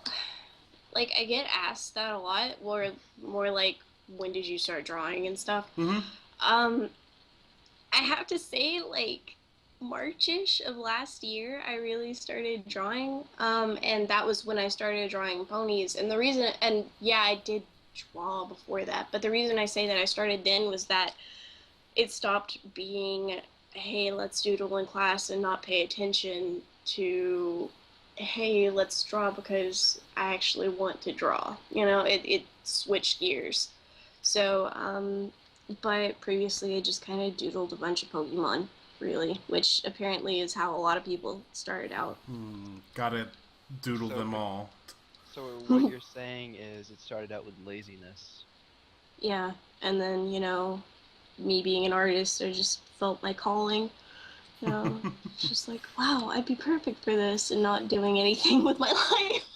like, I get asked that a lot, or more like, when did you start drawing and stuff? Mm-hmm. I have to say, like, March-ish of last year, I really started drawing, and that was when I started drawing ponies, and the reason, and yeah, I did draw before that, but the reason I say that I started then was that it stopped being, hey, let's doodle in class and not pay attention, to, hey, let's draw because I actually want to draw. You know, it switched gears. So, but previously I just kind of doodled a bunch of Pokemon, really, which apparently is how a lot of people started out. Gotta doodle them all. So what you're saying is it started out with laziness. Yeah, and then, you know, me being an artist, I just felt my calling. You know, it's just like, wow, I'd be perfect for this, and not doing anything with my life.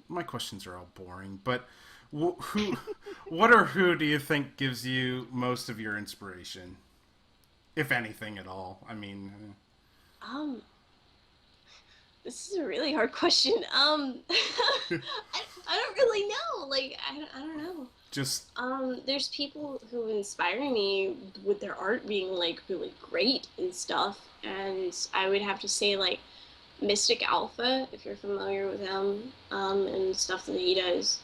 My questions are all boring, but who do you think gives you most of your inspiration, if anything at all? I mean, this is a really hard question. I don't really know. Like, I don't know. Just there's people who inspire me with their art being like really great and stuff, and I would have to say like Mystic Alpha, if you're familiar with him, and stuff that he does.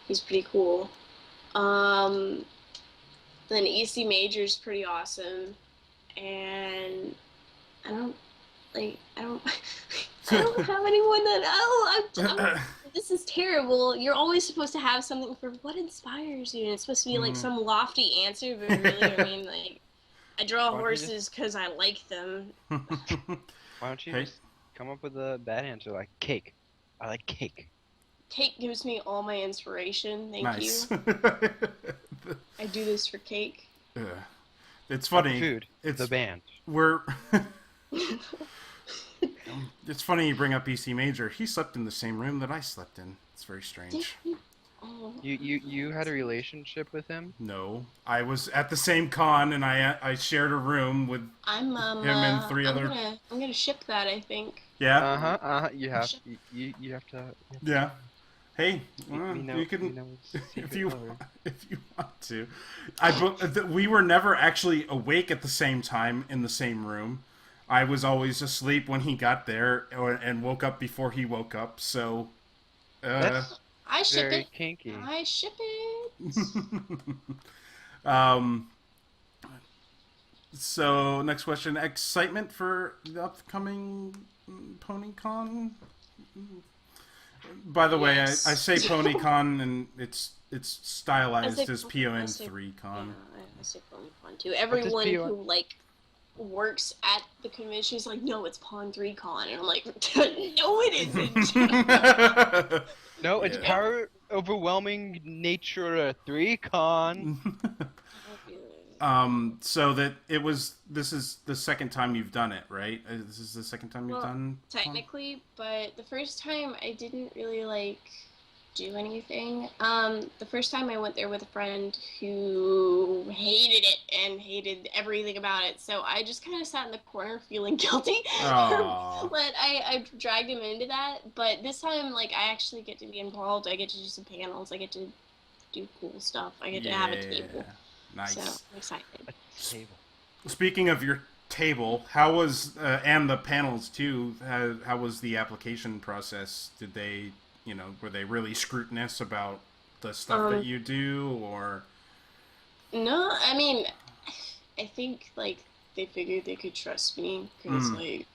He's pretty cool. Then EC Major's pretty awesome, and I don't I don't have anyone that this is terrible. You're always supposed to have something for what inspires you, and it's supposed to be like some lofty answer, but really, I mean, like, I draw horses because I like them. Why don't you just come up with a bad answer like cake? I like cake. Cake gives me all my inspiration. Thank you. I do this for cake. It's funny. Food. It's the band. It's funny you bring up EC Major. He slept in the same room that I slept in. It's very strange. Oh. You had a relationship with him? No, I was at the same con, and I shared a room with him and three other. I'm gonna ship that, I think. Yeah. You have to. Yeah. Hey, you can if you want to. We were never actually awake at the same time in the same room. I was always asleep when he got there and woke up before he woke up. So That's I ship very it. kinky. I ship it. um. So next question: excitement for the upcoming PonyCon. By the way, I say PonyCon and it's stylized as PON3Con. Yeah, I say PonyCon too. Everyone who like works at the convention is like, no, it's PON3Con, and I'm like, no, it isn't. No, it's power overwhelming nature 3Con. So that it was. This is the second time you've done it, right? This is the second time you've done. Technically, but the first time I didn't really like do anything. The first time I went there with a friend who hated it and hated everything about it, so I just kind of sat in the corner feeling guilty. But I dragged him into that. But this time, like, I actually get to be involved. I get to do some panels. I get to do cool stuff. I get to have a table. Nice. So I'm excited. Table. Speaking of your table, how was and the panels too? How was the application process? Did they, were they really scrutinous about the stuff that you do, or? No, I mean, I think like they figured they could trust me because like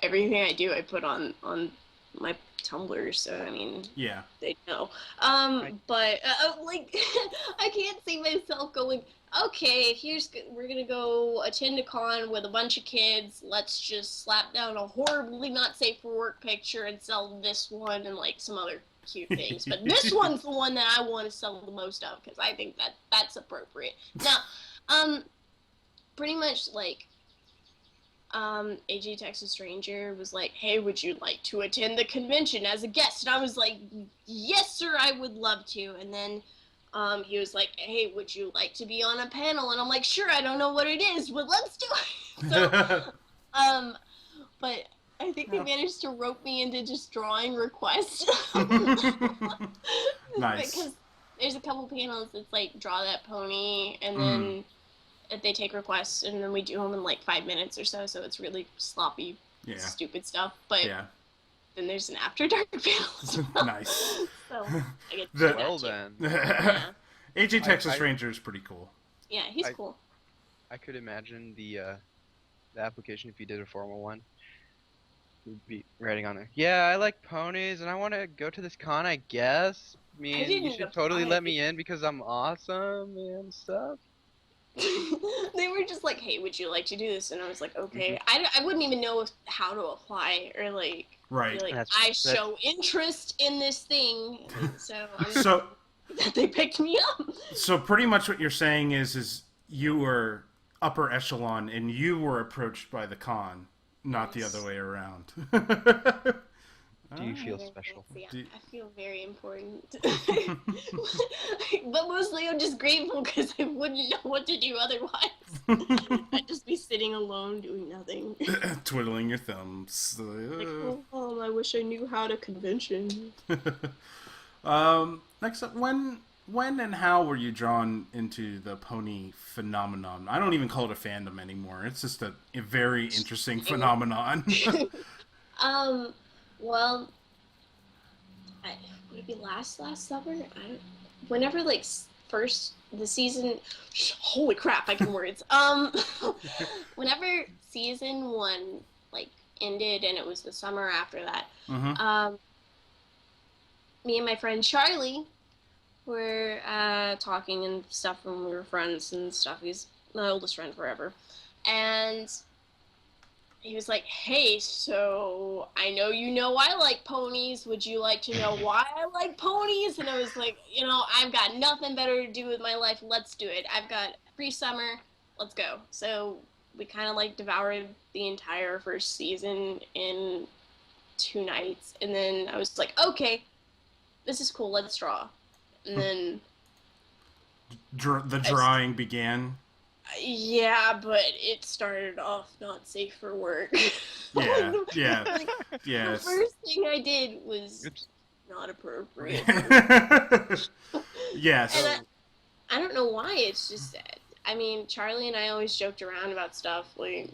everything I do, I put on my Tumblr, so I mean, yeah, they know. But like, I can't see myself going, okay, we're gonna go attend a con with a bunch of kids. Let's just slap down a horribly not safe for work picture and sell this one and like some other cute things. But this one's the one that I want to sell the most of because I think that's appropriate. Now, pretty much like. AG Texas Ranger was like, hey, would you like to attend the convention as a guest? And I was like, yes, sir, I would love to. And then he was like, hey, would you like to be on a panel? And I'm like, sure, I don't know what it is, but let's do it. So, but I think they managed to rope me into just drawing requests. Nice. Because there's a couple panels that's like, draw that pony, and then they take requests, and then we do them in like 5 minutes or so it's really sloppy, stupid stuff. But then there's an After Dark panel as well. Nice. So I get to well then. AJ Texas Ranger is pretty cool. Yeah, he's cool. I could imagine the application if you did a formal one. You'd be writing on there, yeah, I like ponies and I want to go to this con, I guess. I mean, you should totally let me in because I'm awesome and stuff. They were just like, hey, would you like to do this? And I was like, okay. I wouldn't even know how to apply or like, right. Like, I show interest in this thing, so that they picked me up. So pretty much what you're saying is you were upper echelon and you were approached by the con, not the other way around. Do you feel special? Yeah, I feel very important. But mostly I'm just grateful because I wouldn't know what to do otherwise. I'd just be sitting alone doing nothing. Twiddling your thumbs. Like, oh, I wish I knew how to convention. Next up, when and how were you drawn into the pony phenomenon? I don't even call it a fandom anymore. It's just a very interesting phenomenon. Well, would it be last summer? Whenever like first the season, holy crap, I can words. Whenever season 1 like ended and it was the summer after that, me and my friend Charlie were talking and stuff when we were friends and stuff. He's my oldest friend forever, and he was like, hey, so I know I like ponies. Would you like to know why I like ponies? And I was like, I've got nothing better to do with my life. Let's do it. I've got free summer. Let's go. So we kind of like devoured the entire first season in 2 nights. And then I was like, okay, this is cool. Let's draw. And then the drawing began. Yeah, but it started off not safe for work. Yeah. The first thing I did was not appropriate. Yes. And I don't know why. It's just, I mean, Charlie and I always joked around about stuff, like,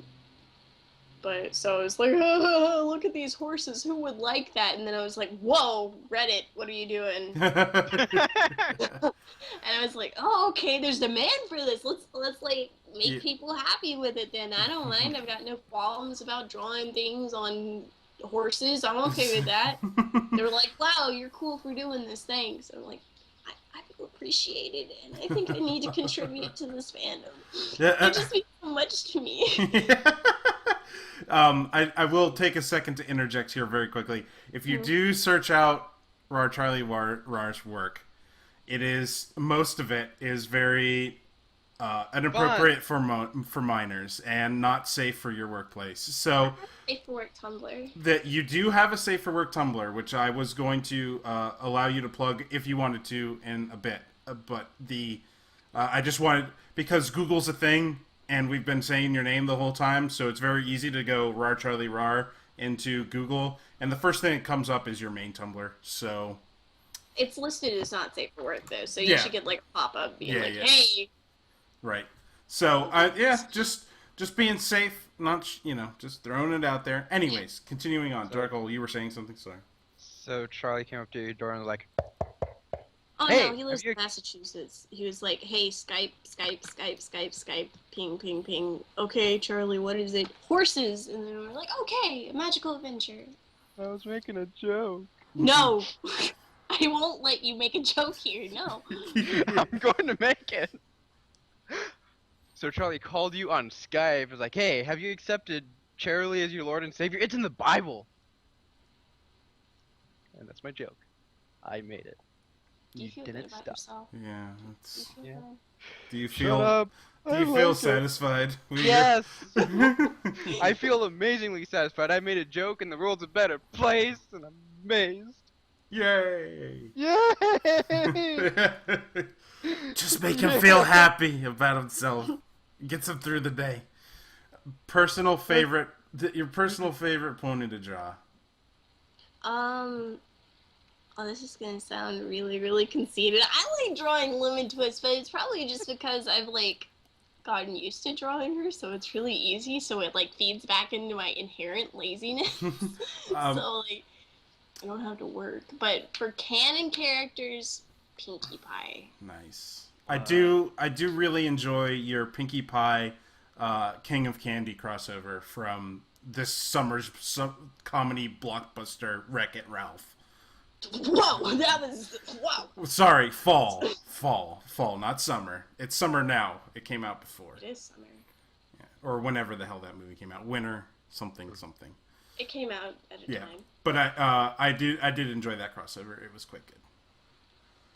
but so I was like, oh, look at these horses. Who would like that? And then I was like, whoa, Reddit, what are you doing? And I was like, oh, okay, there's demand for this. Let's like make people happy with it. Then I don't mind. I've got no qualms about drawing things on horses. I'm okay with that. They were like, wow, you're cool for doing this. Thanks. I'm like, I feel appreciated, and I think I need to contribute to this fandom. It just means so much to me. I will take a second to interject here very quickly. If you do search out Charlie Rar's work, most of it is very inappropriate for minors and not safe for your workplace. So safe for work Tumblr. That you do have a safe for work Tumblr, which I was going to allow you to plug if you wanted to in a bit. But I just wanted, because Google's a thing, and we've been saying your name the whole time, so it's very easy to go Rar Charlie Rar into Google, and the first thing that comes up is your main Tumblr. So it's listed as not safe for work though, so you should get like a pop-up being hey. Right. So just being safe, not just throwing it out there. Anyways, continuing on. Darkle, you were saying something, sorry. So Charlie came up to your door and was like, oh hey, no, he lives in Massachusetts. He was like, hey, Skype, ping, ping, ping. Okay, Charlie, what is it? Horses. And then we're like, okay, a magical adventure. I was making a joke. No. I won't let you make a joke here, no. I'm going to make it. So Charlie called you on Skype, was like, hey, have you accepted Charlie as your Lord and Savior? It's in the Bible. And that's my joke. I made it. You didn't stop. Yourself? Yeah, that's... Yeah. Do you feel... Shut up. Do you feel satisfied? Yes! I feel amazingly satisfied. I made a joke and the world's a better place, and I'm amazed. Yay! Yay! Just make him feel happy about himself. Gets him through the day. Personal favorite... Your personal favorite pony to draw? Oh, this is gonna sound really, really conceited. I like drawing Lemon Twist, but it's probably just because I've, like, gotten used to drawing her, so it's really easy, so it, like, feeds back into my inherent laziness. So, like, I don't have to work. But for canon characters, Pinkie Pie. Nice. I do really enjoy your Pinkie Pie King of Candy crossover from this summer's comedy blockbuster Wreck-It Ralph. Whoa, that was... Whoa. Sorry, fall, not summer. It's summer now. It came out before. It is summer. Yeah. Or whenever the hell that movie came out. Winter, something. It came out at a time. But I did enjoy that crossover. It was quite good.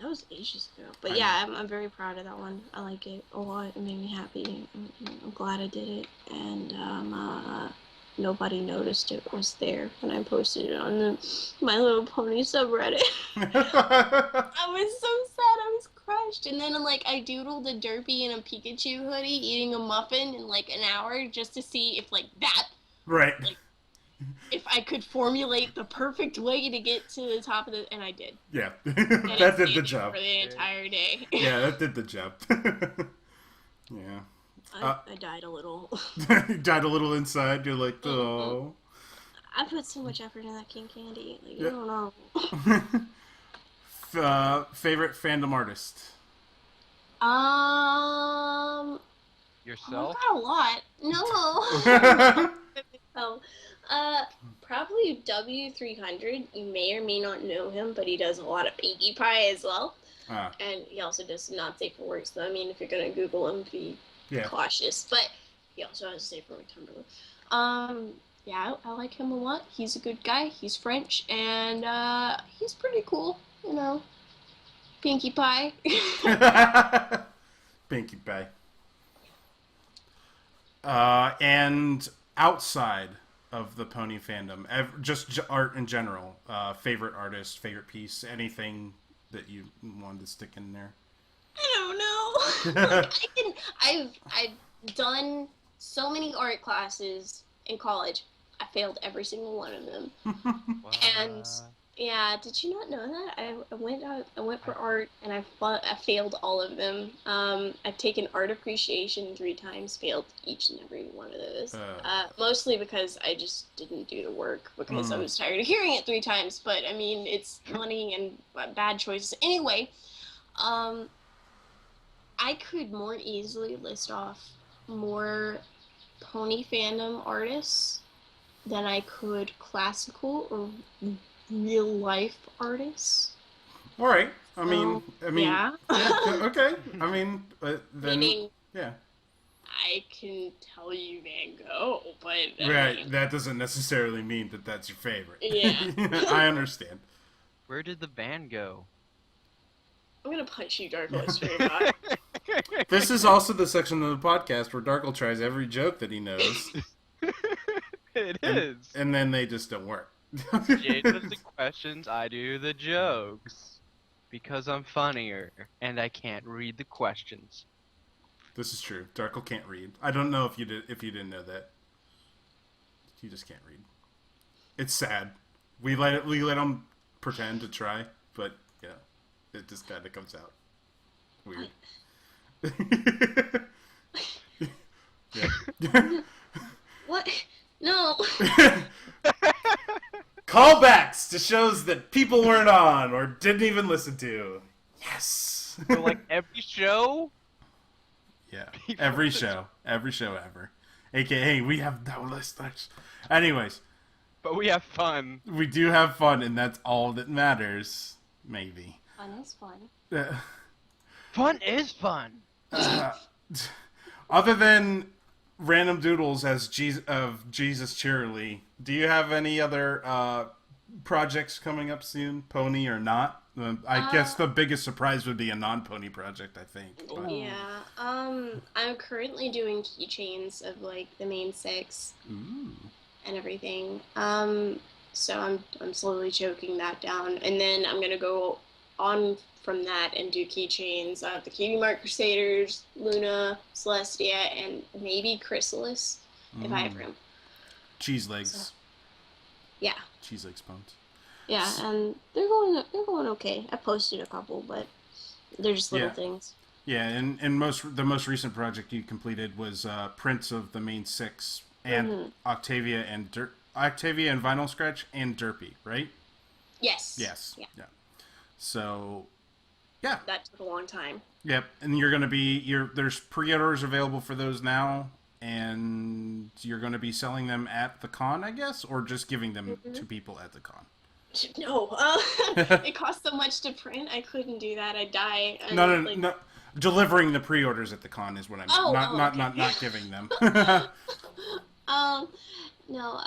That was ages ago. But yeah, I'm very proud of that one. I like it a lot. It made me happy. I'm glad I did it. And nobody noticed it was there when I posted it on the My Little Pony subreddit. I was so sad. I was crushed. And then I doodled a Derpy in a Pikachu hoodie eating a muffin in like an hour just to see if that right. If I could formulate the perfect way to get to the top of the... And I did. Yeah. That did the job. For the entire day. Yeah, that did the job. Yeah. I died a little. You died a little inside. You're like, oh. I put so much effort in that King Candy. I don't know. Favorite fandom artist? Yourself? I've got a lot. No. Probably W300. You may or may not know him, but he does a lot of Pinkie Pie as well. And he also does not safe for work. So I mean, if you're gonna Google him, be cautious. But he also has a safe for work Tumblr. Yeah, I like him a lot. He's a good guy. He's French, and he's pretty cool. You know, Pinkie Pie. Pinkie Pie. And outside of the pony fandom, just art in general, favorite artist, favorite piece, anything that you wanted to stick in there? I don't know. I've done so many art classes in college. I failed every single one of them. And Yeah, did you not know that? I went for art and I failed all of them. I've taken art appreciation 3 times, failed each and every one of those. Mostly because I just didn't do the work because I was tired of hearing it 3 times. But I mean, it's money and bad choices. Anyway, um, I could more easily list off more pony fandom artists than I could classical or real life artists. All right. So, yeah. yeah. Okay. I mean, then, Meaning, yeah. I can tell you Van Gogh, but I Right. mean, That doesn't necessarily mean that that's your favorite. yeah. I understand. Where did the van go? I'm gonna punch you, Darko, straight up. This is also the section of the podcast where Darkle tries every joke that he knows. It is. And then they just don't work. Jay does the questions, I do the jokes. Because I'm funnier, and I can't read the questions. This is true. Darkle can't read. I don't know if you didn't know that. He just can't read. It's sad. We let him pretend to try, but yeah, it just kind of comes out weird. Yeah. What? No. Callbacks to shows that people weren't on or didn't even listen to. Yes. So, like, every show? Yeah. Every show ever. AKA, we have no listeners. Anyways. But we have fun. We do have fun, and that's all that matters. Maybe. Fun is fun. Fun is fun. Other than random doodles as Jesus Cheerily, do you have any other projects coming up soon, pony or not? I guess the biggest surprise would be a non-pony project, I think. But... Yeah. I'm currently doing keychains of like the main 6 and everything. So I'm slowly choking that down, and then I'm gonna go on from that and do keychains of the Cutie Mark Crusaders, Luna, Celestia, and maybe Chrysalis if I have room. Cheese legs. So, yeah. Cheese legs bones. Yeah, and they're going okay. I posted a couple, but they're just little things. Yeah, and the most recent project you completed was prints of the main 6 and Octavia and Vinyl Scratch and Derpy, right? Yes. Yes. Yeah. So, yeah. That took a long time. Yep, and there's pre-orders available for those now, and you're going to be selling them at the con, I guess, or just giving them to people at the con. No, it costs so much to print. I couldn't do that. I'd die. No. Delivering the pre-orders at the con is what I meant. Not giving them. No.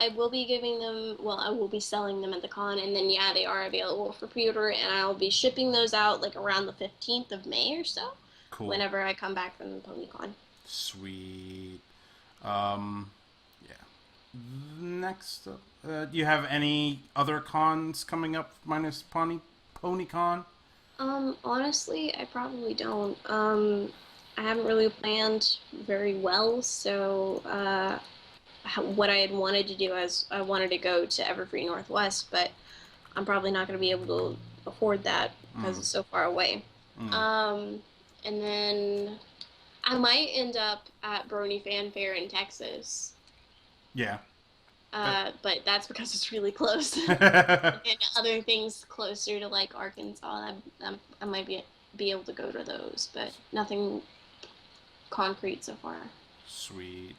I will be giving them. Well, I will be selling them at the con, and then they are available for pre-order, and I'll be shipping those out like around the 15th of May or so. Cool. Whenever I come back from the PonyCon. Sweet. Yeah. Next up, do you have any other cons coming up minus PonyCon? Honestly, I probably don't. I haven't really planned very well, so what I had wanted to do is I wanted to go to Evergreen Northwest, but I'm probably not going to be able to afford that because it's so far away. And then I might end up at Brony Fanfare in Texas. Yeah. But that's because it's really close. And other things closer to like Arkansas, I might be able to go to those, but nothing concrete so far. Sweet.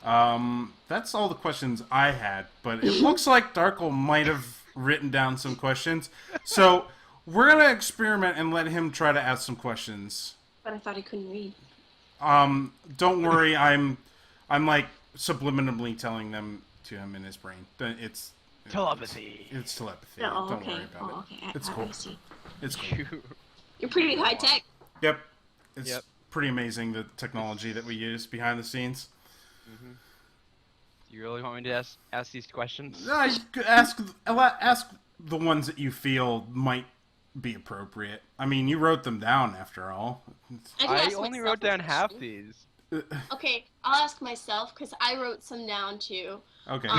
That's all the questions I had, but it looks like Darkle might have written down some questions. So we're gonna experiment and let him try to ask some questions. But I thought he couldn't read. Don't worry, I'm like subliminally telling them to him in his brain. It's telepathy. It's telepathy. Oh, Don't okay. worry about it. It's cool. It's cool. You're pretty high tech. Yep. It's pretty amazing the technology that we use behind the scenes. Mm-hmm. Do you really want me to ask these questions? Ask the ones that you feel might be appropriate. I mean, you wrote them down after all. I only wrote down half these. Okay, I'll ask myself because I wrote some down too. Okay.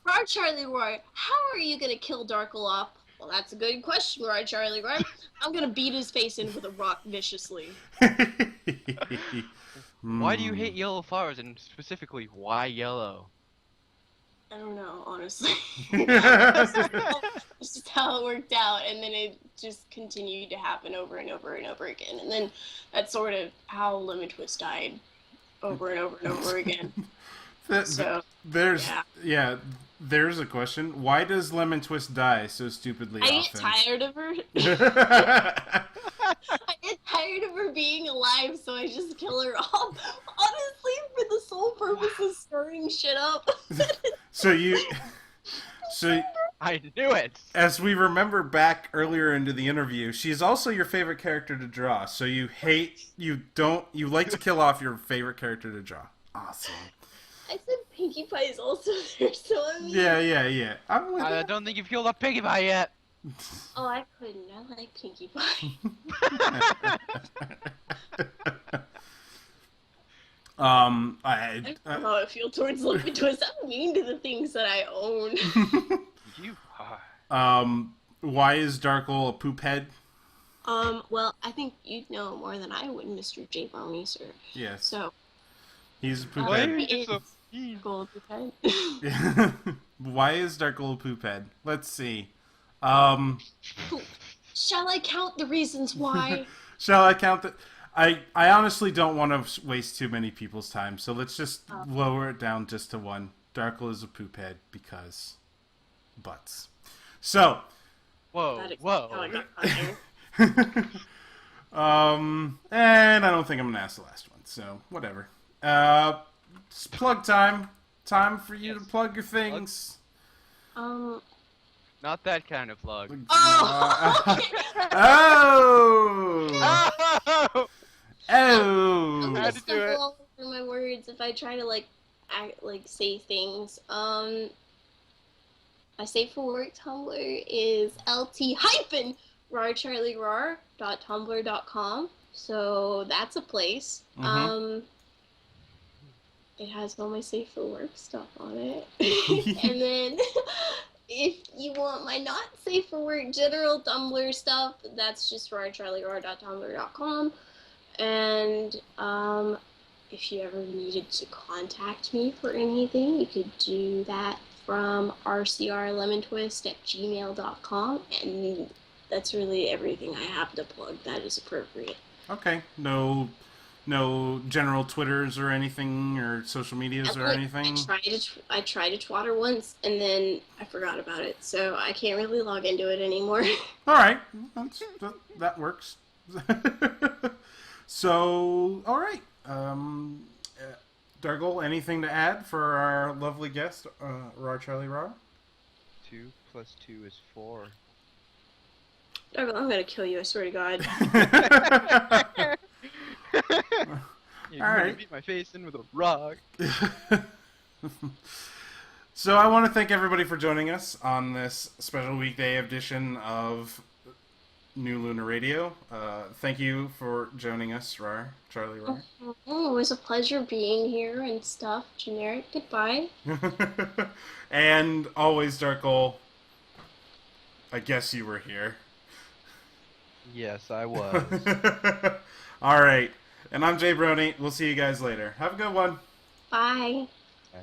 Right, Charlie Roy, how are you gonna kill Darkle off? Well, that's a good question, right, Charlie Roy. I'm gonna beat his face in with a rock viciously. Why do you hate yellow flowers, and specifically, why yellow? I don't know, honestly. That's just how it worked out, and then it just continued to happen over and over and over again. And then that's sort of how Lemon Twist died, over and over and over again. So there's there's a question. Why does Lemon Twist die so stupidly often? I get tired of her. I get tired of her being alive, so I just kill her off. Honestly, for the sole purpose of stirring shit up. So I knew it. As we remember back earlier into the interview, she's also your favorite character to draw. So you like to kill off your favorite character to draw. Awesome. I said Pinkie Pie is also there, so I mean... Yeah. I don't think you've killed off Pinkie Pie yet. Oh, I couldn't. I like Pinkie Pie. I don't know how I feel towards Lemon Twist. I'm mean to the things that I own. You are. Why is Darkle a poop head? Well, I think you'd know more than I would, Mr. J. Boney, sir. Yes. So... He's a poop Why head. are you so Gold poop head. Why is Darkle a poop head? Let's see. Shall I count the reasons why? Shall I count the... I honestly don't want to waste too many people's time, so let's just lower it down just to one. Darkle is a poop head because butts. So... Whoa. And I don't think I'm gonna ask the last one, so whatever. It's plug time. Time for you to plug your things. Not that kind of plug. Oh! Oh! Oh! I'm Had gonna to do it. stumble all over my words if I try to say things. My safe for work Tumblr is lt-rarcharlierar.tumblr.com. So that's a place. It has all my safe for work stuff on it. And then if you want my not safe for work general Tumblr stuff, that's just rarcharlierar.tumblr.com. And if you ever needed to contact me for anything, you could do that from rcrlemontwist@gmail.com, and that's really everything I have to plug that is appropriate. Okay. No general Twitters or anything, or social medias or anything? I tried to twatter once, and then I forgot about it, so I can't really log into it anymore. Alright. That works. So, alright. Dargle, anything to add for our lovely guest, Rar Charlie Rar? 2 + 2 is 4. I'm gonna kill you, I swear to God. You're All gonna right. beat my face in with a rock. So I want to thank everybody for joining us on this special weekday edition of New Lunar Radio. Thank you for joining us, Rar, Charlie Rar. Oh, it was a pleasure being here and stuff. Generic, goodbye. And always, Darkle, I guess you were here. Yes, I was. All right. And I'm Jay Brony. We'll see you guys later. Have a good one. Bye. Bye.